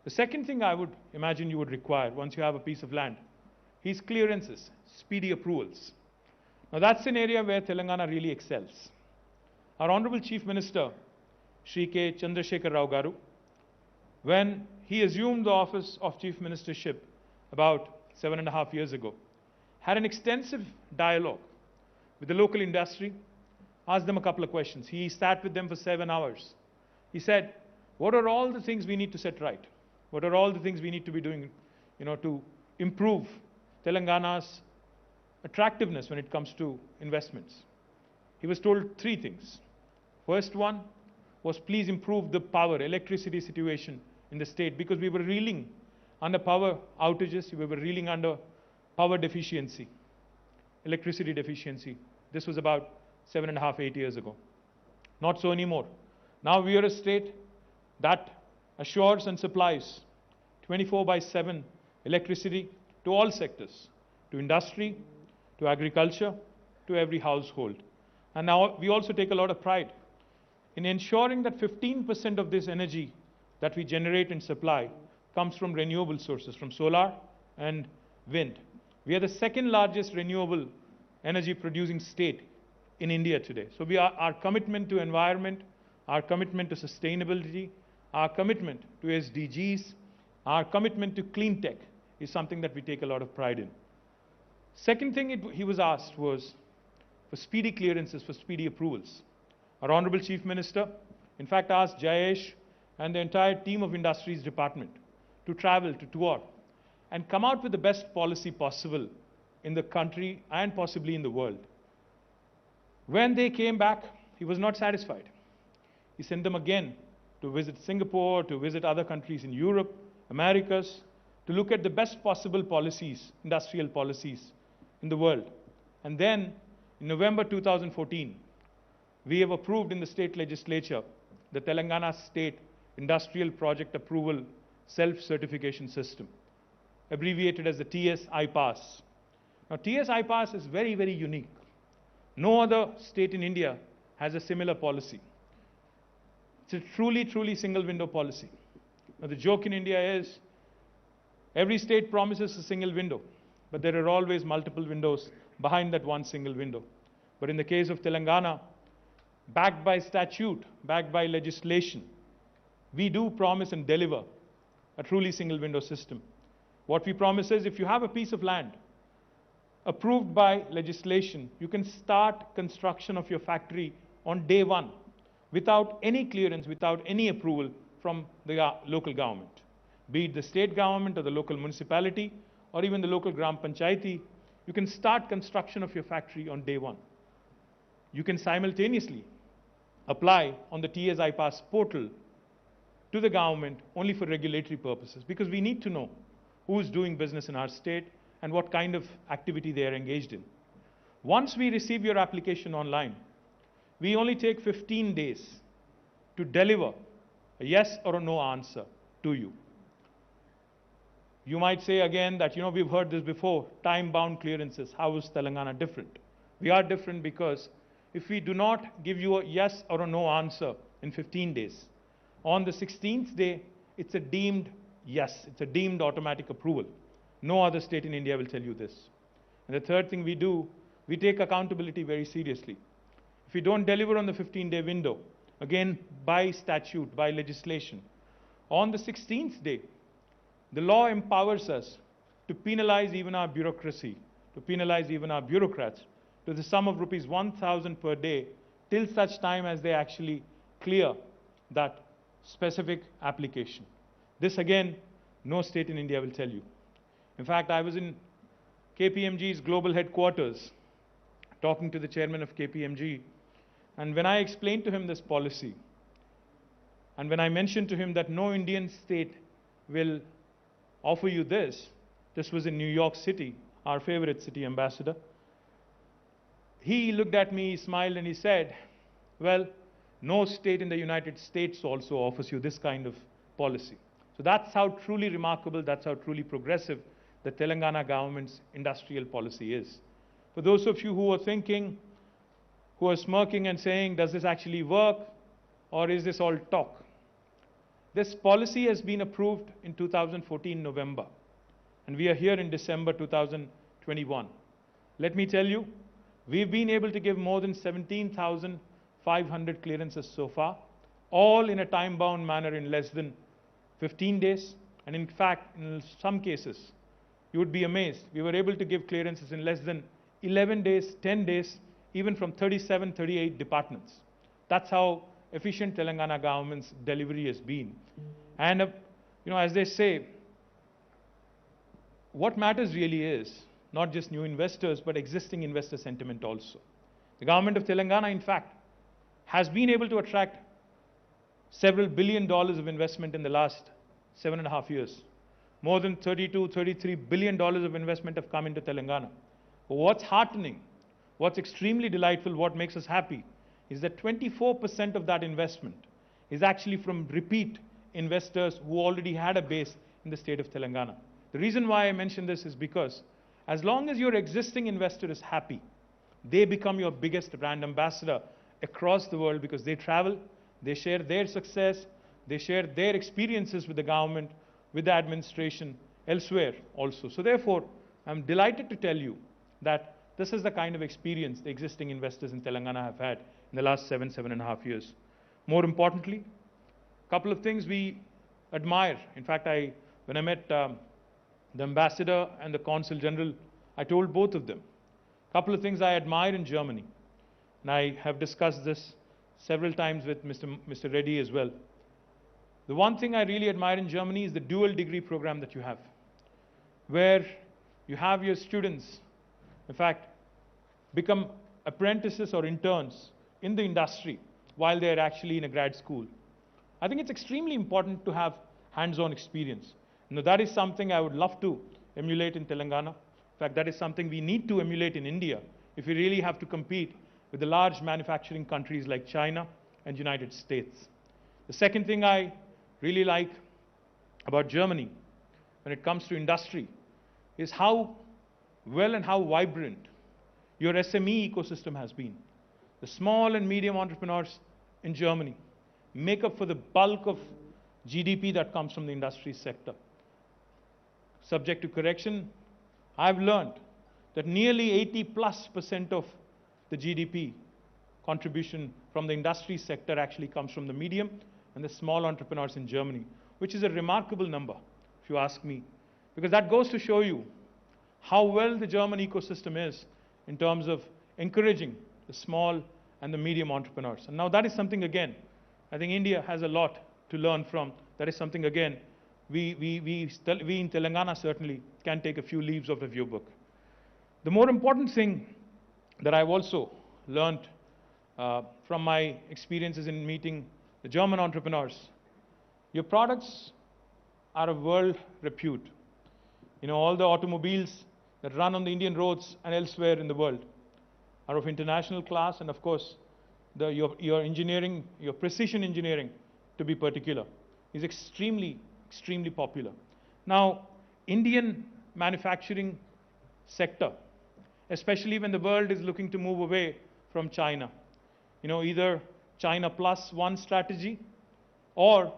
The second thing I would imagine you would require once you have a piece of land is clearances, speedy approvals. Now that's an area where Telangana really excels. Our Honorable Chief Minister, Shri K. Chandrasekhar Rao Garu, when he assumed the office of Chief Ministership about 7.5 years ago, had an extensive dialogue with the local industry, asked them a couple of questions. He sat with them for 7 hours. He said, what are all the things we need to set right? What are all the things we need to be doing, to improve Telangana's attractiveness when it comes to investments? He was told 3 things. First one was, please improve the power, electricity situation in the state, because we were reeling under power outages, we were reeling under power deficiency, electricity deficiency. This was about 7.5, 8 years ago. Not so anymore. Now we are a state that assures and supplies 24/7 electricity to all sectors, to industry, to agriculture, to every household. And now we also take a lot of pride in ensuring that 15% of this energy that we generate and supply comes from renewable sources, from solar and wind. We are the second largest renewable energy producing state in India today. So our commitment to environment, our commitment to sustainability, our commitment to SDGs, our commitment to clean tech is something that we take a lot of pride in. Second thing he was asked was for speedy clearances, for speedy approvals. Our Honorable Chief Minister, in fact, asked Jayesh and the entire team of Industries Department to travel, to tour, and come out with the best policy possible in the country and possibly in the world. When they came back, he was not satisfied. He sent them again to visit Singapore, to visit other countries in Europe, Americas, to look at the best possible policies, industrial policies in the world. And then, in November 2014, we have approved in the state legislature the Telangana State Industrial Project Approval Self-Certification System, abbreviated as the TS-IPAS. Now, TS iPass is very, very unique. No other state in India has a similar policy. It's a truly, truly single window policy. Now, the joke in India is every state promises a single window, but there are always multiple windows behind that one single window. But in the case of Telangana, backed by statute, backed by legislation, we do promise and deliver a truly single window system. What we promise is if you have a piece of land approved by legislation, you can start construction of your factory on day one without any clearance, without any approval from the local government. Be it the state government or the local municipality or even the local Gram Panchayati, you can start construction of your factory on day one. You can simultaneously apply on the TS iPass portal to the government only for regulatory purposes, because we need to know who is doing business in our state and what kind of activity they are engaged in. Once we receive your application online, we only take 15 days to deliver a yes or a no answer to you. You might say again that, we've heard this before, time-bound clearances. How is Telangana different? We are different because if we do not give you a yes or a no answer in 15 days, on the 16th day, it's a deemed yes. It's a deemed automatic approval. No other state in India will tell you this. And the third thing we do, we take accountability very seriously. If we don't deliver on the 15-day window, again, by statute, by legislation, on the 16th day, the law empowers us to penalize even our bureaucracy, to penalize even our bureaucrats, to the sum of rupees 1,000 per day, till such time as they actually clear that specific application. This again, no state in India will tell you. In fact, I was in KPMG's global headquarters talking to the chairman of KPMG, and when I explained to him this policy, and when I mentioned to him that no Indian state will offer you this was in New York City, our favorite city, Ambassador, he looked at me, he smiled, and he said, well, no state in the United States also offers you this kind of policy. So that's how truly remarkable, that's how truly progressive the Telangana government's industrial policy is. For those of you who are thinking, who are smirking and saying, does this actually work, or is this all talk? This policy has been approved in 2014 November, and we are here in December 2021. Let me tell you, we've been able to give more than 17,500 clearances so far, all in a time-bound manner in less than 15 days. And in fact, in some cases, you would be amazed. We were able to give clearances in less than 11 days, 10 days, even from 37, 38 departments. That's how efficient Telangana government's delivery has been. And, as they say, what matters really is not just new investors, but existing investor sentiment also. The government of Telangana, in fact, has been able to attract several $1 billion of investment in the last 7.5 years. More than $32, $33 billion of investment have come into Telangana. But what's heartening, what's extremely delightful, what makes us happy, is that 24% of that investment is actually from repeat investors who already had a base in the state of Telangana. The reason why I mention this is because as long as your existing investor is happy, they become your biggest brand ambassador across the world, because they travel, they share their success, they share their experiences with the government, with the administration, elsewhere also. So therefore, I'm delighted to tell you that this is the kind of experience the existing investors in Telangana have had in the last 7.5 years. More importantly, a couple of things we admire. In fact, when I met the ambassador and the consul general, I told both of them a couple of things I admire in Germany. And I have discussed this several times with Mr. Reddy as well. The one thing I really admire in Germany is the dual degree program that you have, where you have your students, in fact, become apprentices or interns in the industry while they're actually in a grad school. I think it's extremely important to have hands-on experience. Now, that is something I would love to emulate in Telangana. In fact, that is something we need to emulate in India if we really have to compete with the large manufacturing countries like China and United States. The second thing I really like about Germany when it comes to industry is how well and how vibrant your SME ecosystem has been. The small and medium entrepreneurs in Germany make up for the bulk of GDP that comes from the industry sector. Subject to correction, I've learned that nearly 80+% of the GDP contribution from the industry sector actually comes from the medium and the small entrepreneurs in Germany, which is a remarkable number, if you ask me, because that goes to show you how well the German ecosystem is in terms of encouraging the small and the medium entrepreneurs. And now that is something, again, I think India has a lot to learn from. That is something, again, we in Telangana certainly can take a few leaves of the view book. The more important thing that I've also learned from my experiences in meeting the German entrepreneurs, your products are of world repute. You know, all the automobiles that run on the Indian roads and elsewhere in the world are of international class, and of course, your engineering, your precision engineering, to be particular, is extremely popular. Now, Indian manufacturing sector, especially when the world is looking to move away from China, you know, either China plus one strategy or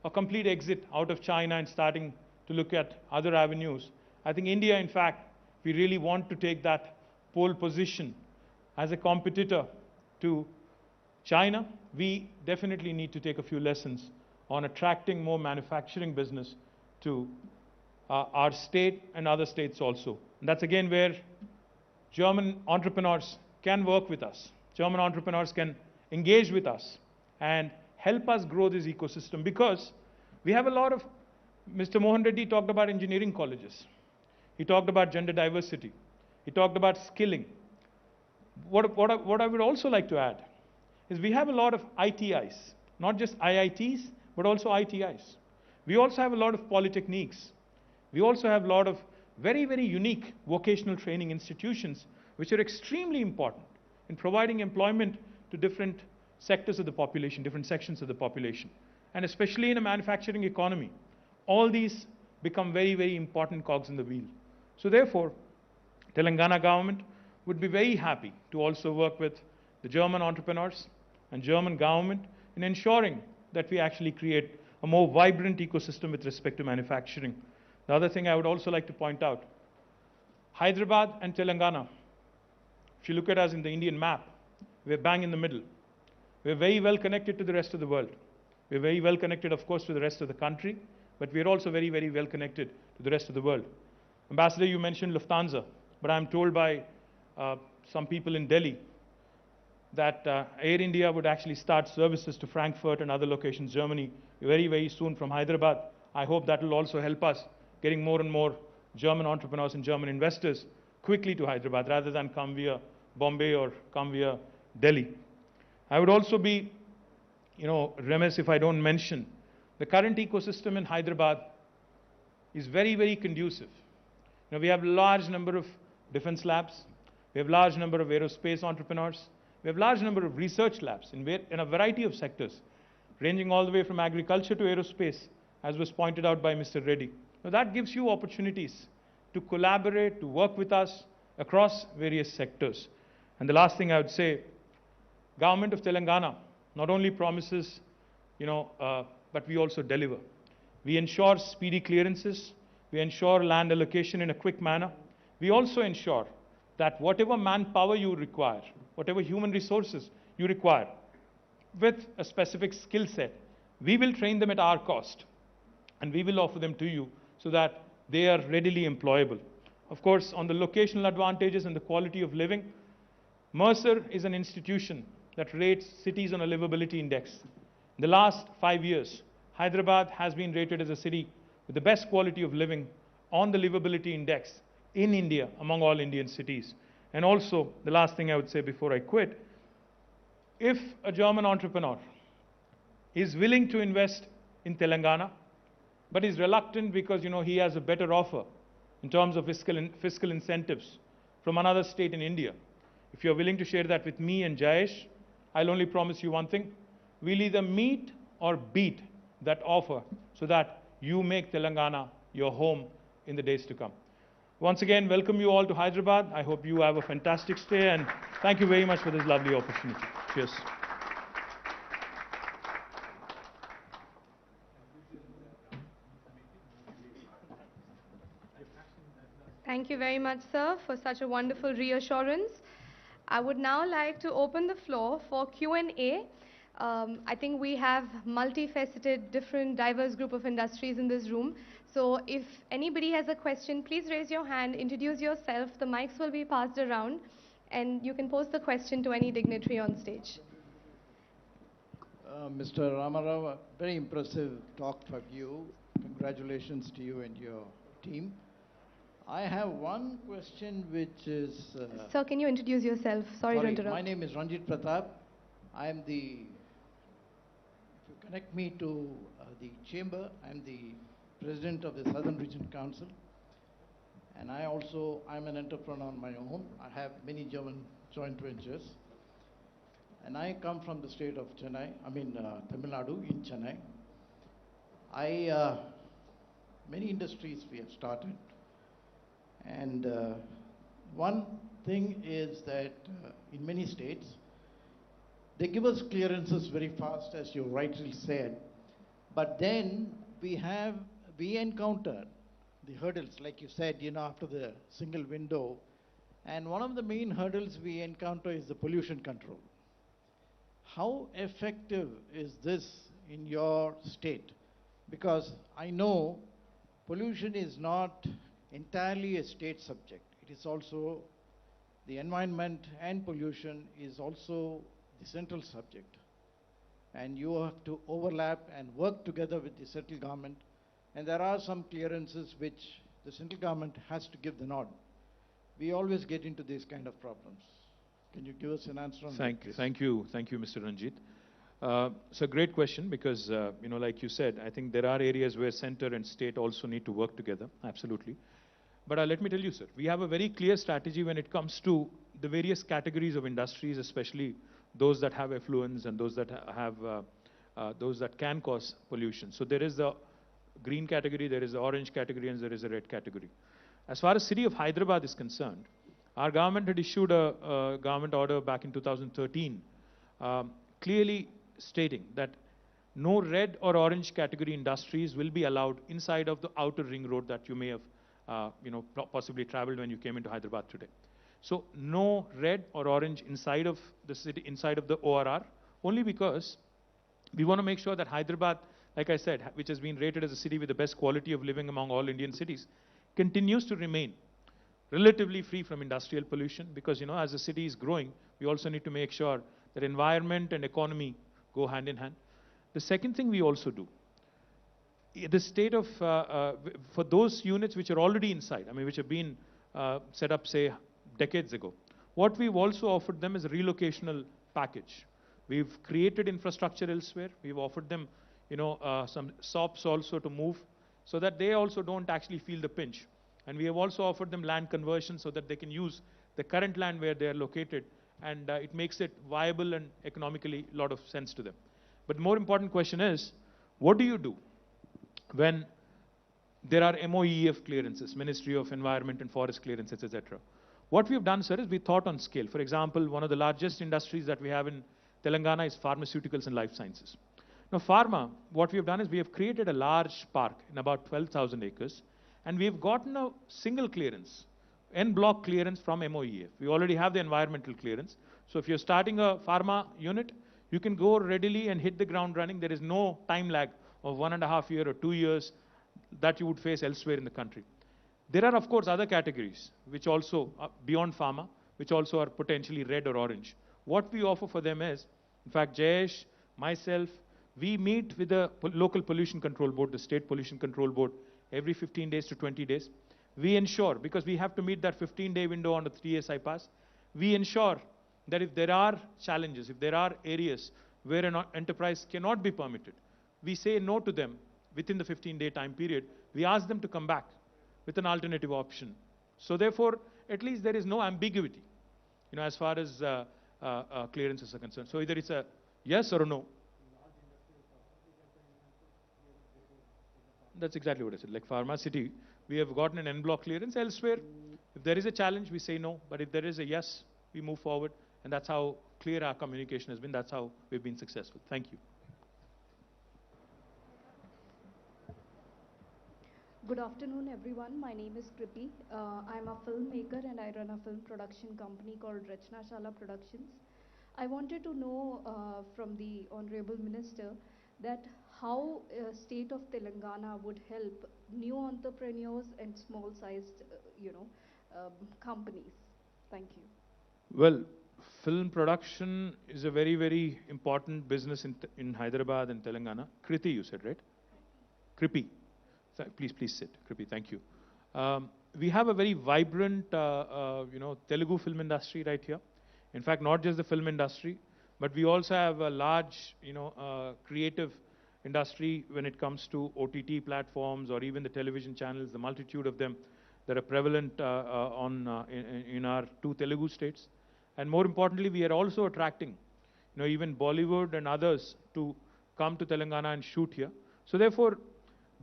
a complete exit out of China and starting to look at other avenues. I think India, in fact, we really want to take that pole position as a competitor to China. We definitely need to take a few lessons on attracting more manufacturing business to our state and other states also. And that's again where German entrepreneurs can work with us. German entrepreneurs can engage with us and help us grow this ecosystem, because we have a lot of, Mr. Mohan Reddy talked about engineering colleges. He talked about gender diversity. He talked about skilling. What I would also like to add is we have a lot of ITIs, not just IITs, but also ITIs. We also have a lot of polytechniques. We also have a lot of very, very unique vocational training institutions, which are extremely important in providing employment to different sectors of the population, different sections of the population. And especially in a manufacturing economy, all these become very, very important cogs in the wheel. So therefore, Telangana government would be very happy to also work with the German entrepreneurs and German government in ensuring that we actually create a more vibrant ecosystem with respect to manufacturing. The other thing I would also like to point out, Hyderabad and Telangana, if you look at us in the Indian map, we're bang in the middle. We're very well connected to the rest of the world. We're very well connected, of course, to the rest of the country, but we're also very, very well connected to the rest of the world. Ambassador, you mentioned Lufthansa, but I'm told by some people in Delhi that Air India would actually start services to Frankfurt and other locations, Germany, very, very soon from Hyderabad. I hope that will also help us getting more and more German entrepreneurs and German investors quickly to Hyderabad rather than come via Bombay or come via Delhi. I would also be, remiss if I don't mention the current ecosystem in Hyderabad is very, very conducive. We have a large number of defense labs. We have a large number of aerospace entrepreneurs. We have a large number of research labs in a variety of sectors, ranging all the way from agriculture to aerospace, as was pointed out by Mr. Reddy. Now that gives you opportunities to collaborate, to work with us across various sectors. And the last thing I would say, Government of Telangana not only promises, but we also deliver. We ensure speedy clearances. We ensure land allocation in a quick manner. We also ensure that whatever manpower you require, whatever human resources you require, with a specific skill set, we will train them at our cost, and we will offer them to you so that they are readily employable. Of course, on the locational advantages and the quality of living, Mercer is an institution that rates cities on a livability index. In the last 5 years, Hyderabad has been rated as a city with the best quality of living on the livability index in India among all Indian cities. And also, the last thing I would say before I quit, if a German entrepreneur is willing to invest in Telangana, but is reluctant because he has a better offer in terms of fiscal incentives from another state in India, if you're willing to share that with me and Jayesh, I'll only promise you one thing: we'll either meet or beat that offer so that you make Telangana your home in the days to come. Once again, welcome you all to Hyderabad. I hope you have a fantastic stay, and thank you very much for this lovely opportunity. Cheers. Thank you very much, sir, for such a wonderful reassurance. I would now like to open the floor for Q&A. I think we have multifaceted, different, diverse group of industries in this room. So if anybody has a question, please raise your hand, introduce yourself. The mics will be passed around, and you can pose the question to any dignitary on stage. Mr. Ramarao, very impressive talk from you. Congratulations to you and your team. I have one question which is... Sir, can you introduce yourself? Sorry to interrupt. My name is Ranjit Pratap. I am the... If you connect me to the chamber, I am the president of the Southern Region Council. And I'm an entrepreneur on my own. I have many German joint ventures. And I come from the state of Chennai, Tamil Nadu in Chennai. Many industries we have started. And one thing is that in many states, they give us clearances very fast, as you rightly said. But then we encounter the hurdles, like you said, after the single window. And one of the main hurdles we encounter is the pollution control. How effective is this in your state? Because I know pollution is not entirely a state subject. It is also, the environment and pollution is also the central subject. And you have to overlap and work together with the central government. And there are some clearances which the central government has to give the nod. We always get into these kind of problems. Can you give us an answer on that? Thank you, Mr. Ranjit. It's a great question because, like you said, I think there are areas where center and state also need to work together, absolutely. But let me tell you, sir, we have a very clear strategy when it comes to the various categories of industries, especially those that have effluents and those that those that can cause pollution. So there is the green category, there is the orange category, and there is a red category. As far as city of Hyderabad is concerned, our government had issued a government order back in 2013, clearly stating that no red or orange category industries will be allowed inside of the outer ring road that you may have possibly traveled when you came into Hyderabad today. So no red or orange inside of the city, inside of the ORR, only because we want to make sure that Hyderabad, like I said, which has been rated as a city with the best quality of living among all Indian cities, continues to remain relatively free from industrial pollution, because as the city is growing, we also need to make sure that environment and economy go hand in hand. The second thing we also do, the state of, for those units which are already inside, which have been set up, say, decades ago, what we've also offered them is a relocational package. We've created infrastructure elsewhere. We've offered them, some SOPs also to move so that they also don't actually feel the pinch. And we have also offered them land conversion so that they can use the current land where they are located, and it makes it viable and economically a lot of sense to them. But the more important question is, what do you do when there are MOEF clearances, Ministry of Environment and Forest clearances, etc.? What we've done, sir, is we thought on scale. For example, one of the largest industries that we have in Telangana is pharmaceuticals and life sciences. Now, pharma, what we have done is we have created a large park in about 12,000 acres, and we have gotten a single clearance, en bloc clearance from MOEF. We already have the environmental clearance. So if you're starting a pharma unit, you can go readily and hit the ground running. There is no time lag of 1.5 years or 2 years that you would face elsewhere in the country. There are, of course, other categories which also, beyond pharma, which also are potentially red or orange. What we offer for them is, in fact, Jayesh, myself, we meet with the local pollution control board, the state pollution control board, every 15 days to 20 days. We ensure, because we have to meet that 15-day window on the 3SI pass, we ensure that if there are challenges, if there are areas where an enterprise cannot be permitted, we say no to them within the 15-day time period. We ask them to come back with an alternative option. So therefore, at least there is no ambiguity, as far as clearances are concerned. So either it's a yes or a no. That's exactly what I said. Like pharma city, We have gotten an en bloc clearance. Elsewhere, if there is a challenge, we say no. But if there is a yes, we move forward. And that's how clear our communication has been. That's how we've been successful. Thank you. Good afternoon, everyone. My name is Kripi. I'm a filmmaker and I run a film production company called Rachna Shala Productions. I wanted to know from the Honorable Minister that how state of Telangana would help new entrepreneurs and small-sized, companies. Thank you. Well, film production is a very, very important business in Hyderabad and Telangana. Kriti, you said, right? Kripi. Please sit. Kripi, thank you. We have a very vibrant, Telugu film industry right here. In fact, not just the film industry, but we also have a large, creative industry when it comes to OTT platforms or even the television channels, the multitude of them that are prevalent in our two Telugu states. And more importantly, we are also attracting, even Bollywood and others to come to Telangana and shoot here. So therefore,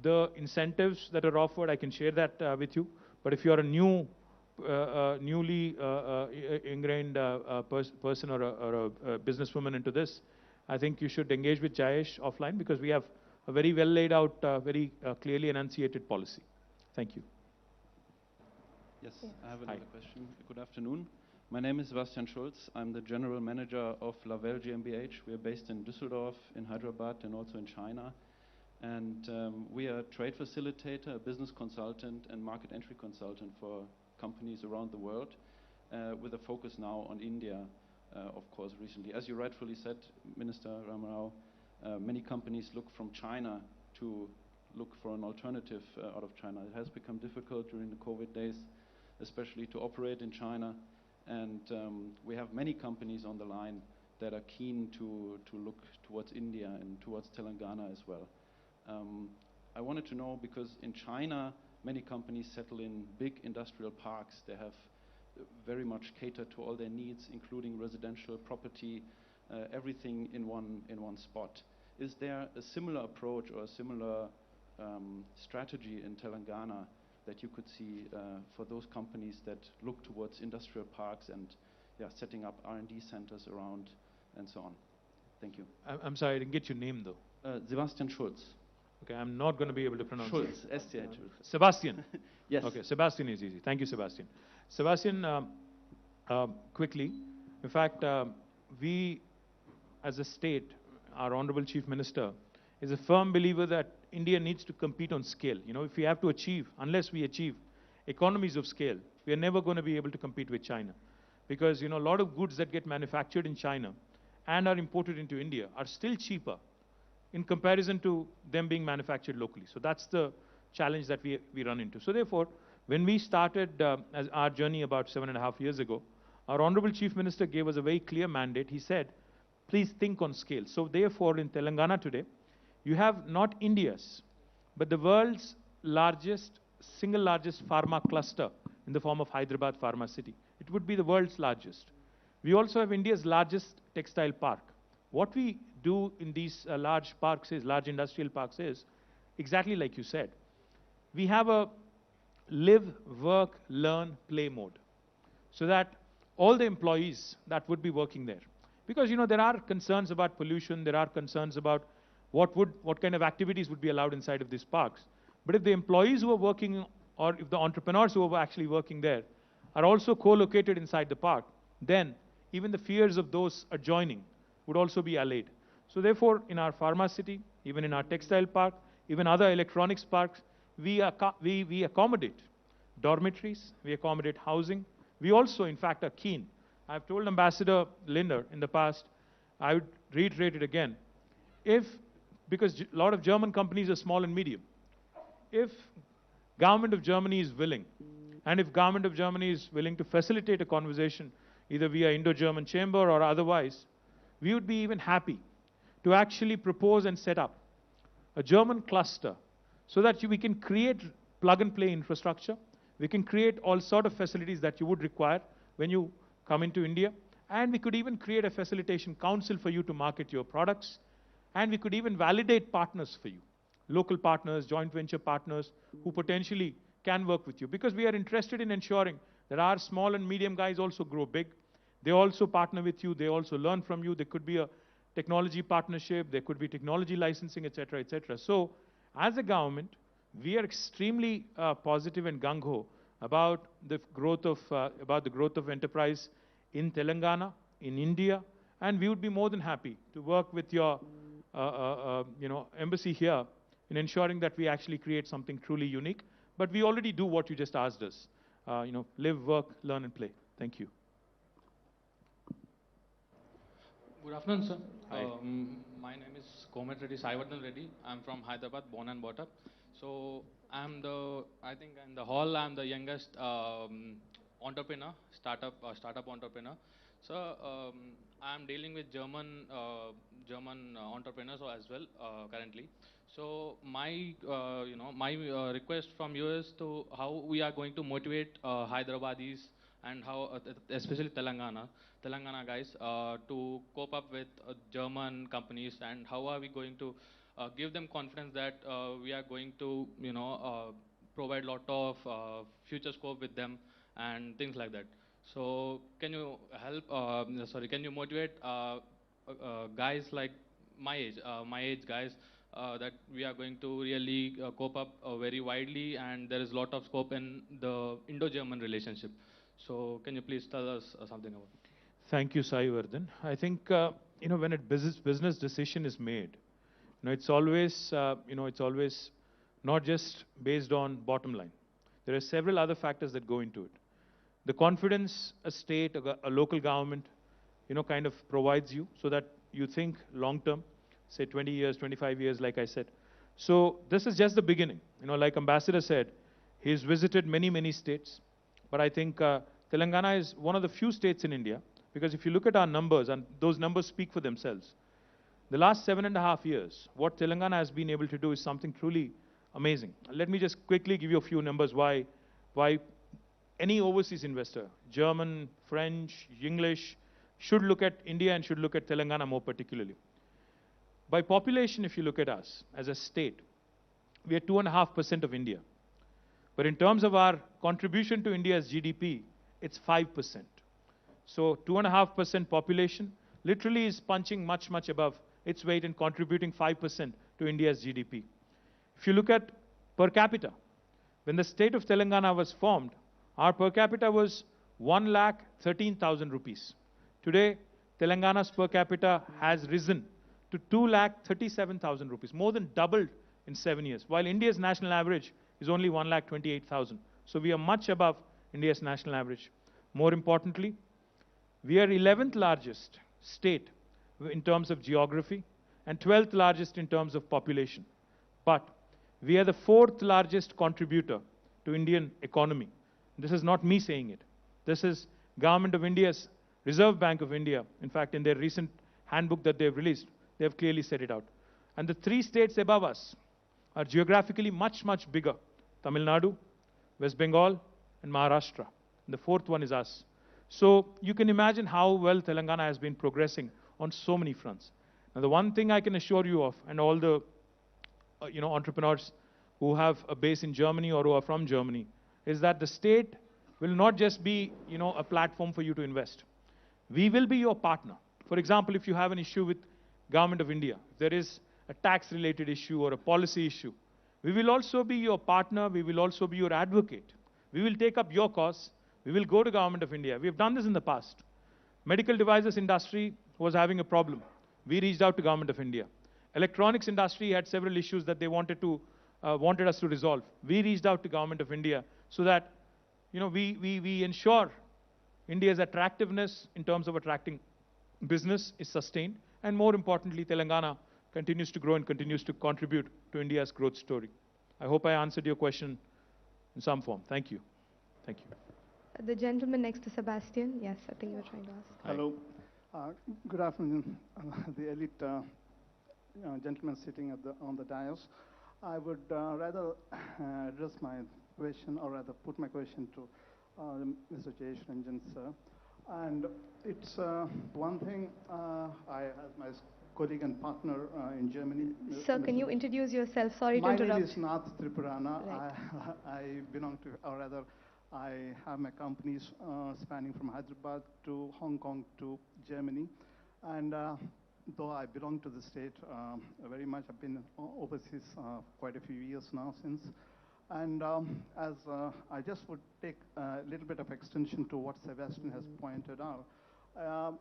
the incentives that are offered, I can share that with you. But if you are a newly ingrained person or a businesswoman into this, I think you should engage with Jayesh offline because we have a very well laid out, very clearly enunciated policy. Thank you. Yes, I have another question. Good afternoon. My name is Sebastian Schulz. I'm the general manager of Lavelle GmbH. We are based in Düsseldorf, in Hyderabad, and also in China. And we are a trade facilitator, a business consultant, and market entry consultant for companies around the world, with a focus now on India, of course, recently. As you rightfully said, Minister Ramarao, many companies look from China to look for an alternative out of China. It has become difficult during the COVID days, especially to operate in China. And we have many companies on the line that are keen to look towards India and towards Telangana as well. I wanted to know, because in China, many companies settle in big industrial parks. They have very much catered to all their needs, including residential property, everything in one spot. Is there a similar approach or a similar strategy in Telangana that you could see for those companies that look towards industrial parks and setting up R&D centers around and so on? Thank you. I'm sorry, I didn't get your name though. Sebastian Schulz. Okay, I'm not going to be able to pronounce Schulz, it. STH. Sebastian. Yes. Okay, Sebastian is easy. Thank you, Sebastian. Sebastian, quickly, in fact, we as a state, our Honorable Chief Minister, is a firm believer that India needs to compete on scale. If we have to achieve, unless we achieve economies of scale, we are never going to be able to compete with China. Because, a lot of goods that get manufactured in China and are imported into India are still cheaper in comparison to them being manufactured locally. So that's the challenge that we run into. So therefore, when we started as our journey about 7.5 years ago, our Honorable Chief Minister gave us a very clear mandate. He said, please think on scale. So therefore, in Telangana today, you have not India's, but the world's single largest pharma cluster in the form of Hyderabad Pharma City. It would be the world's largest. We also have India's largest textile park. What we do in these large industrial parks is, exactly like you said, we have a live, work, learn, play mode. So that all the employees that would be working there, because there are concerns about pollution, there are concerns about what kind of activities would be allowed inside of these parks. But if the employees who are working, or if the entrepreneurs who are actually working there are also co-located inside the park, then even the fears of those adjoining would also be allayed. So therefore, in our pharma city, even in our textile park, even other electronics parks, we accommodate dormitories, we accommodate housing. We also, in fact, are keen. I've told Ambassador Linder in the past, I would reiterate it again, because a lot of German companies are small and medium, if government of Germany is willing, and if government of Germany is willing to facilitate a conversation, either via Indo-German chamber or otherwise, we would be even happy to actually propose and set up a German cluster so that we can create plug-and-play infrastructure. We can create all sort of facilities that you would require when you come into India. And we could even create a facilitation council for you to market your products. And we could even validate partners for you, local partners, joint venture partners, who potentially can work with you, because we are interested in ensuring that our small and medium guys also grow big. They also partner with you. They also learn from you. There could be a technology partnership. There could be technology licensing, et cetera, et cetera. So as a government, we are extremely positive and gung-ho about the growth of enterprise in Telangana, in India, and we would be more than happy to work with your embassy here in ensuring that we actually create something truly unique. But we already do what you just asked us. Live, work, learn, and play. Thank you. Good afternoon, sir. Hi. My name is Komet Reddy, Saivardhan Reddy. I'm from Hyderabad, born and brought up. So I think in the hall, I'm the youngest entrepreneur, startup entrepreneur. So I'm dealing with German entrepreneurs as well currently. So my request from you is to how we are going to motivate Hyderabadis and how especially Telangana guys to cope up with German companies, and how are we going to give them confidence that we are going to provide lot of future scope with them and things like that. So can you help? Can you motivate guys like my age guys that we are going to really cope up very widely, and there is a lot of scope in the Indo-German relationship. So can you please tell us something about it? Thank you, Saivardhan. I think when a business decision is made, it's always not just based on bottom line. There are several other factors that go into it. The confidence a state, a local government, kind of provides you, so that you think long term, say 20 years, 25 years, like I said. So this is just the beginning. Like Ambassador said, he's visited many, many states. But I think Telangana is one of the few states in India, because if you look at our numbers, and those numbers speak for themselves, the last 7.5 years, what Telangana has been able to do is something truly amazing. Let me just quickly give you a few numbers why any overseas investor, German, French, English, should look at India and should look at Telangana more particularly. By population, if you look at us as a state, we are 2.5% of India. But in terms of our contribution to India's GDP, it's 5%. So 2.5% population literally is punching much, much above its weight and contributing 5% to India's GDP. If you look at per capita, when the state of Telangana was formed, our per capita was 1,13,000 rupees. Today, Telangana's per capita has risen to 2,37,000 rupees, more than doubled in 7 years, while India's national average is only 1,28,000. So we are much above India's national average. More importantly, we are 11th largest state in terms of geography and 12th largest in terms of population. But we are the 4th largest contributor to Indian economy. This is not me saying it. This is Government of India's Reserve Bank of India. In fact, in their recent handbook that they've released, they've clearly set it out. And the 3 states above us are geographically much, much bigger. Tamil Nadu, West Bengal, and Maharashtra. And the 4th one is us. So you can imagine how well Telangana has been progressing on so many fronts. Now, the one thing I can assure you of, and all the entrepreneurs who have a base in Germany or who are from Germany, is that the state will not just be a platform for you to invest. We will be your partner. For example, if you have an issue with Government of India, if there is a tax-related issue or a policy issue, we will also be your partner. We will also be your advocate. We will take up your cause. We will go to Government of India. We have done this in the past. Medical devices industry was having a problem. We reached out to Government of India. Electronics industry had several issues that they wanted us to resolve. We reached out to Government of India so that we ensure India's attractiveness in terms of attracting business is sustained, and more importantly, Telangana continues to grow and continues to contribute to India's growth story. I hope I answered your question in some form. Thank you. Thank you. The gentleman next to Sebastian. Yes, I think you were trying to ask. Hello. Good afternoon, the elite gentleman sitting on the dais. I would rather address my question, or rather put my question to Mr. Jayesh Ranjan, sir. And it's one thing I, as my colleague and partner in Germany. Sir, can you introduce yourself? Sorry to My interrupt. name is Nath Tripurana. Right. I belong to, or rather, I have my companies spanning from Hyderabad to Hong Kong to Germany. And though I belong to the state very much, I've been overseas quite a few years now since. And as I just would take a little bit of extension to what Sebastian has pointed out,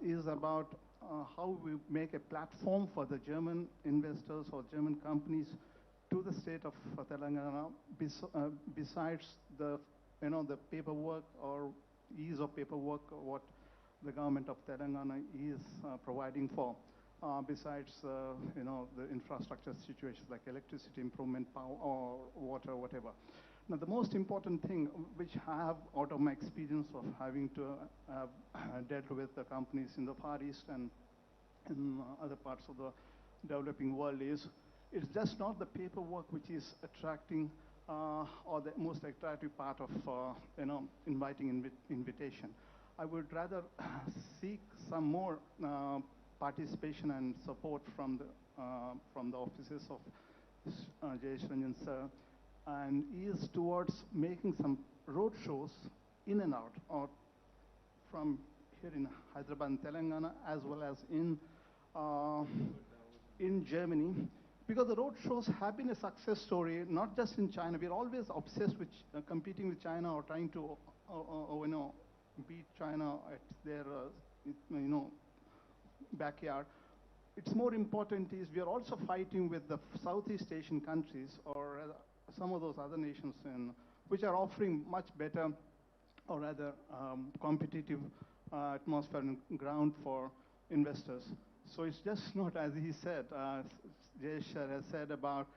is about how we make a platform for the German investors or German companies to the state of Telangana, besides the, the paperwork or ease of paperwork, what the government of Telangana is providing for. Besides, the infrastructure situations like electricity improvement, power, or water, whatever. Now, the most important thing, which I have out of my experience of having to dealt with the companies in the Far East and in other parts of the developing world, is it's just not the paperwork which is attracting or the most attractive part of inviting invitation. I would rather seek some more participation and support from the offices of Jayesh Ranjan sir, and is towards making some road shows in and out, or from here in Hyderabad and Telangana, as well as in Germany, because the road shows have been a success story, not just in China. We're always obsessed with competing with China or trying to beat China at their backyard. It's more important is we are also fighting with the Southeast Asian countries, or some of those other nations which are offering much better, or rather competitive atmosphere and ground for investors. So it's just not, as he said, Jayesh has said, about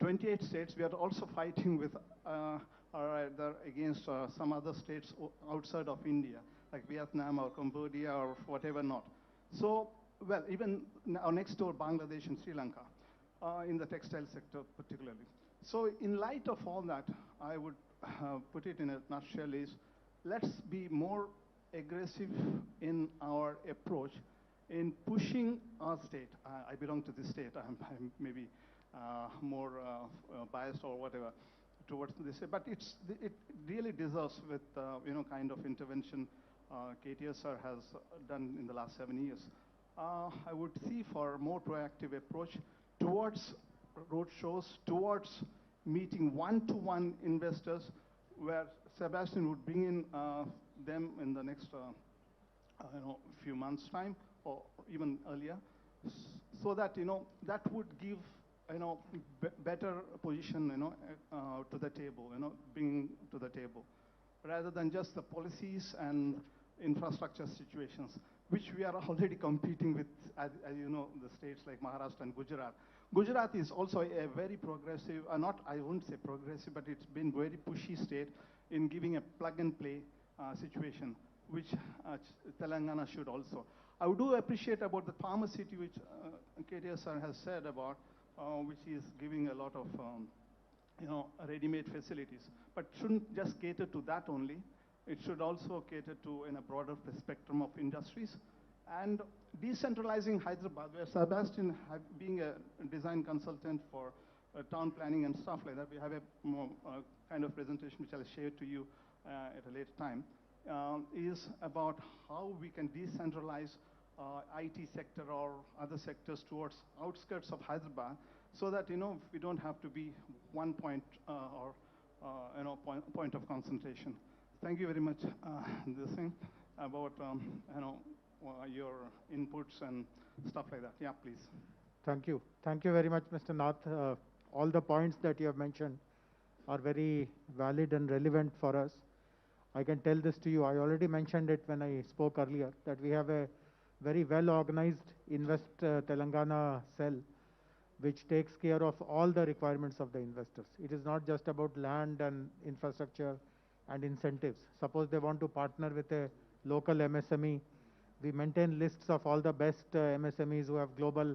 28 states. We are also fighting with or rather against some other states outside of India, like Vietnam or Cambodia or whatever not. So, well, even our next door, Bangladesh and Sri Lanka, in the textile sector particularly. So in light of all that, I would put it in a nutshell is, let's be more aggressive in our approach in pushing our state. I belong to this state. I'm maybe more biased or whatever towards this, but it really deserves with kind of intervention KTR sir has done in the last 7 years. I would see for a more proactive approach towards road shows, towards meeting one-to-one investors, where Sebastian would bring in them in the next few months' time, or even earlier, so that that would give better position to the table, bringing to the table, rather than just the policies and infrastructure situations, which we are already competing with, as you know, the states like Maharashtra and Gujarat. Gujarat is also a very progressive, not, I wouldn't say progressive, but it's been very pushy state in giving a plug-and-play situation, which Telangana should also. I do appreciate about the pharmacy, which KTR sir has said about, which is giving a lot of ready-made facilities, but shouldn't just cater to that only. It should also cater to in a broader spectrum of industries. And decentralizing Hyderabad, where Sebastian, being a design consultant for town planning and stuff like that, we have a kind of presentation which I'll share to you at a later time, is about how we can decentralize IT sector or other sectors towards outskirts of Hyderabad, so that we don't have to be one point or point of concentration. Thank you very much, this thing about your inputs and stuff like that. Yeah, please. Thank you. Thank you very much, Mr. Nath. All the points that you have mentioned are very valid and relevant for us. I can tell this to you. I already mentioned it when I spoke earlier, that we have a very well-organized Invest Telangana cell, which takes care of all the requirements of the investors. It is not just about land and infrastructure and incentives. Suppose they want to partner with a local MSME, we maintain lists of all the best MSMEs who have global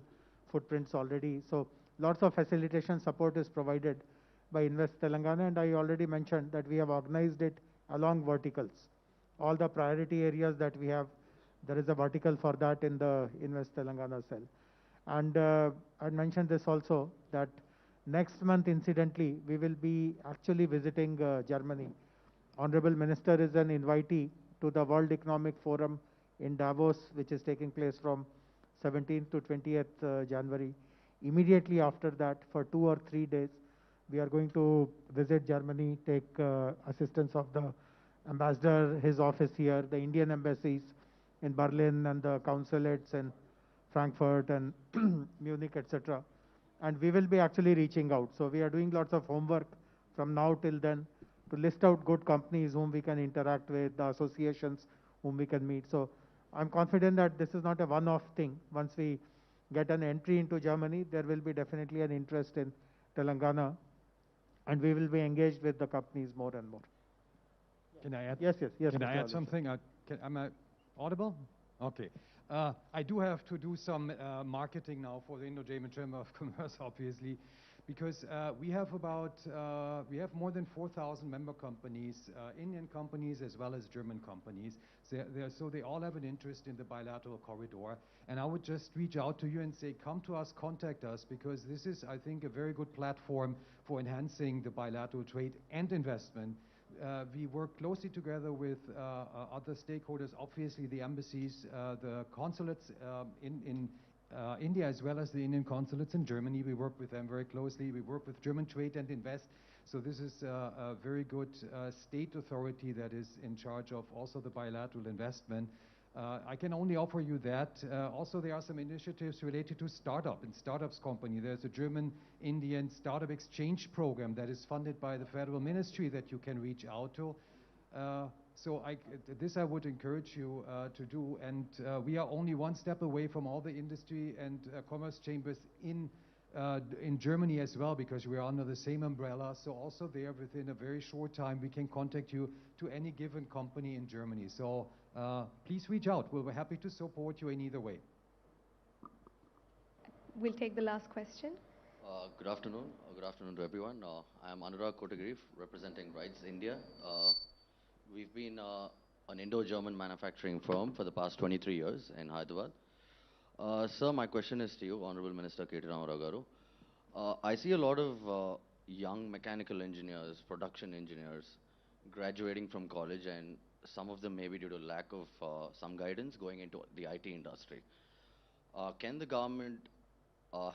footprints already. So lots of facilitation support is provided by Invest Telangana, and I already mentioned that we have organized it along verticals all the priority areas that we have. There is a vertical for that in the Invest Telangana cell. And I mentioned this also, that next month, incidentally, we will be actually visiting Germany. Honorable Minister is an invitee to the World Economic Forum in Davos, which is taking place from 17th to 20th January. Immediately after that, for 2 or 3 days, we are going to visit Germany, take assistance of the ambassador, his office here, the Indian embassies in Berlin and the consulates in Frankfurt and Munich, etc. And we will be actually reaching out. So we are doing lots of homework from now till then to list out good companies whom we can interact with, the associations whom we can meet. So I'm confident that this is not a one-off thing. Once we get an entry into Germany, there will be definitely an interest in Telangana, and we will be engaged with the companies more and more. Can I add? Yes. Can Mr. I add Ali. something? Am I audible? Okay. I do have to do some marketing now for the Indo-German Chamber of Commerce, obviously, because we have more than 4,000 member companies, Indian companies as well as German companies. So they all have an interest in the bilateral corridor. And I would just reach out to you and say, come to us, contact us, because this is, I think, a very good platform for enhancing the bilateral trade and investment. We work closely together with other stakeholders, obviously the embassies, the consulates in India, as well as the Indian consulates in Germany. We work with them very closely. We work with German Trade and Invest. So this is a very good state authority that is in charge of also the bilateral investment. I can only offer you that. Also, there are some initiatives related to startups company. There's a German-Indian startup exchange program that is funded by the federal ministry that you can reach out to. So this I would encourage you to do. And we are only one step away from all the industry and commerce chambers in Germany as well, because we are under the same umbrella. So also there, within a very short time, we can contact you to any given company in Germany. So please reach out. We'll be happy to support you in either way. We'll take the last question. Good afternoon. Good afternoon to everyone. I'm Anurag Kotagiri, representing Rights India. We've been an Indo-German manufacturing firm for the past 23 years in Hyderabad. Sir, my question is to you, Honorable Minister KTR Garu. I see a lot of young mechanical engineers, production engineers, graduating from college, and some of them maybe due to lack of some guidance going into the IT industry. Can the government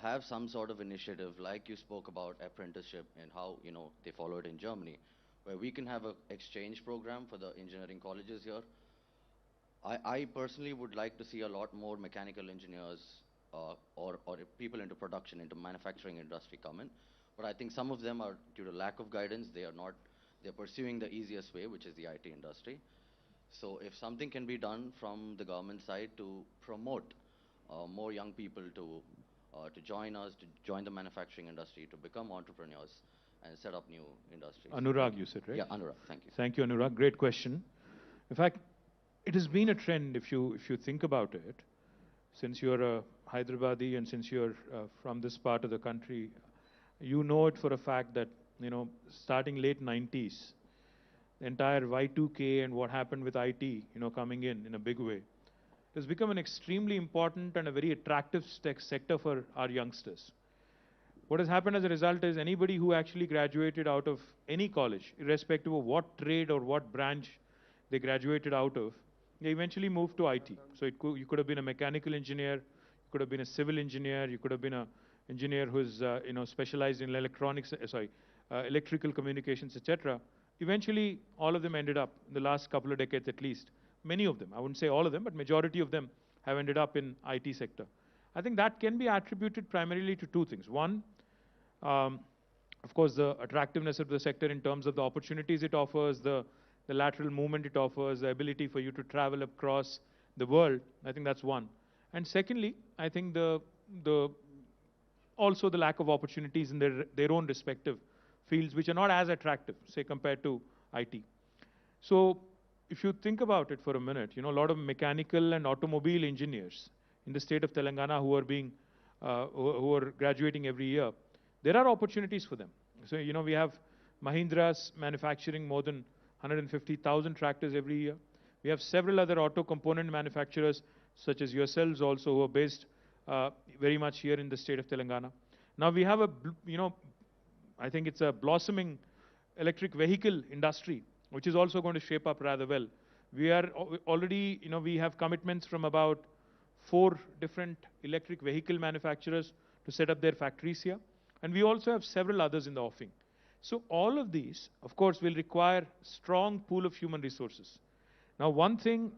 have some sort of initiative, like you spoke about apprenticeship and how they follow it in Germany, where we can have an exchange program for the engineering colleges here? I personally would like to see a lot more mechanical engineers or people into production, into manufacturing industry come in. But I think some of them are, due to lack of guidance, they're pursuing the easiest way, which is the IT industry. So if something can be done from the government side to promote more young people to join us, to join the manufacturing industry, to become entrepreneurs and set up new industries. Anurag, you said, right? Yeah, Anurag, thank you. Thank you, Anurag. Great question. In fact, it has been a trend, if you think about it, since you're a Hyderabadi and since you're from this part of the country, you know it for a fact that, starting late 90s, the entire Y2K and what happened with IT, coming in a big way, it has become an extremely important and a very attractive sector for our youngsters. What has happened as a result is anybody who actually graduated out of any college, irrespective of what trade or what branch they graduated out of, they eventually moved to IT. So you could have been a mechanical engineer, you could have been a civil engineer, you could have been an engineer who's specialized in electrical communications, etc. Eventually, all of them ended up, in the last couple of decades at least, many of them, I wouldn't say all of them, but majority of them have ended up in IT sector. I think that can be attributed primarily to two things. One, of course, the attractiveness of the sector in terms of the opportunities it offers, the lateral movement it offers, the ability for you to travel across the world. I think that's one. And secondly, I think also the lack of opportunities in their own respective fields, which are not as attractive, say, compared to IT. So if you think about it for a minute, a lot of mechanical and automobile engineers in the state of Telangana who are graduating every year, there are opportunities for them. So, we have Mahindra's manufacturing more than 150,000 tractors every year. We We have several other auto component manufacturers, such as yourselves also, who are based very much here in the state of Telangana. Now we have I think it's a blossoming electric vehicle industry, which is also going to shape up rather well. We are already, we have commitments from about 4 different electric vehicle manufacturers to set up their factories here. And we also have several others in the offing. So all of these, of course, will require strong pool of human resources. Now, one thing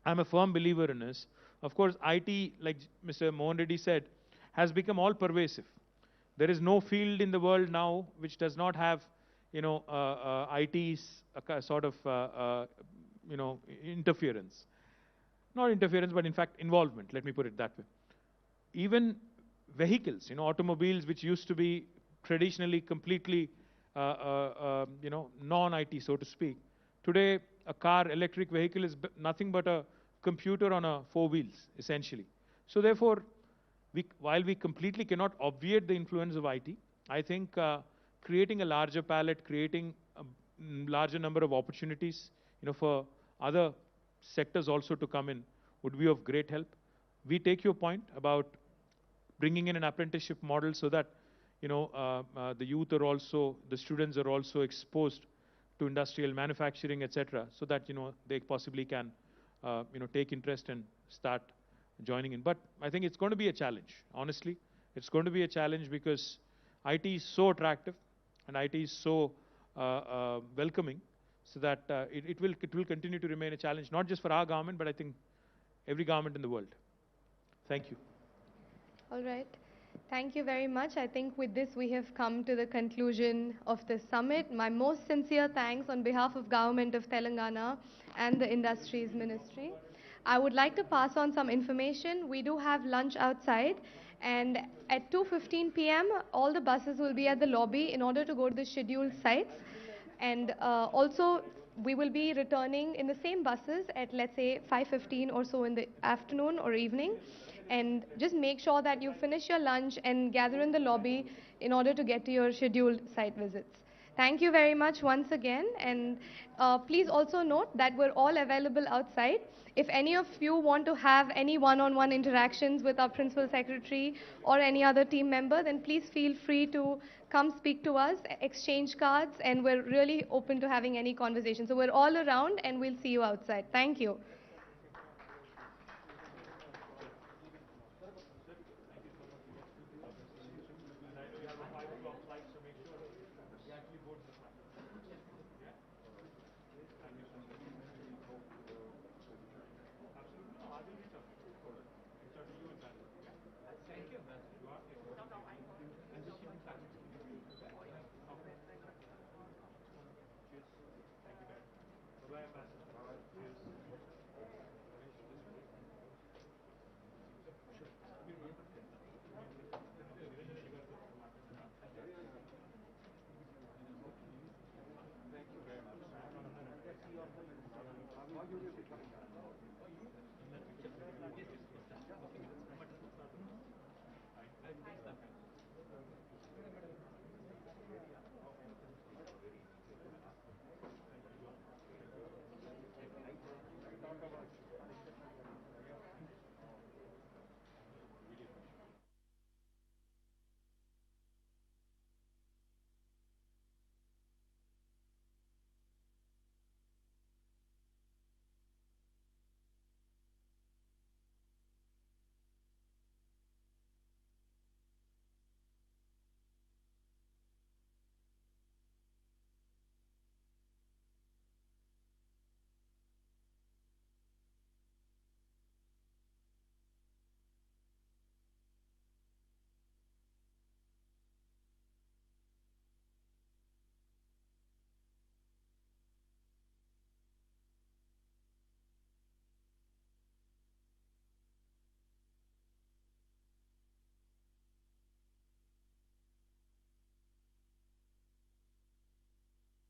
I'm a firm believer in is, of course, IT, like Mr. Mohan Reddy said, has become all pervasive. There is no field in the world now which does not have, IT's sort of, interference. Not interference, but in fact involvement, let me put it that way. Even vehicles, automobiles which used to be traditionally completely, non-IT, so to speak. Today, a car, electric vehicle is nothing but a computer on 4 wheels, essentially. So therefore, while we completely cannot obviate the influence of IT, I think creating a larger palette, creating a larger number of opportunities, for other sectors also to come in would be of great help. We take your point about bringing in an apprenticeship model so that, the youth are also, the students are also exposed to industrial manufacturing, etc., so that, they possibly can, take interest and start joining in. But I think it's going to be a challenge, honestly. It's going to be a challenge because IT is so attractive and IT is so welcoming, so that it will continue to remain a challenge, not just for our government, but I think every government in the world. Thank you. All right. Thank you very much. I think with this we have come to the conclusion of the summit. My most sincere thanks on behalf of Government of Telangana and the Industries Ministry. I would like to pass on some information. We do have lunch outside, and at 2:15 p.m. all the buses will be at the lobby in order to go to the scheduled sites. And also, we will be returning in the same buses at, let's say, 5:15 or so in the afternoon or evening. And just make sure that you finish your lunch and gather in the lobby in order to get to your scheduled site visits. Thank you very much once again. And please also note that we're all available outside. If any of you want to have any one-on-one interactions with our Principal Secretary or any other team member, then please feel free to come speak to us, exchange cards, and we're really open to having any conversation. So we're all around, and we'll see you outside. Thank you.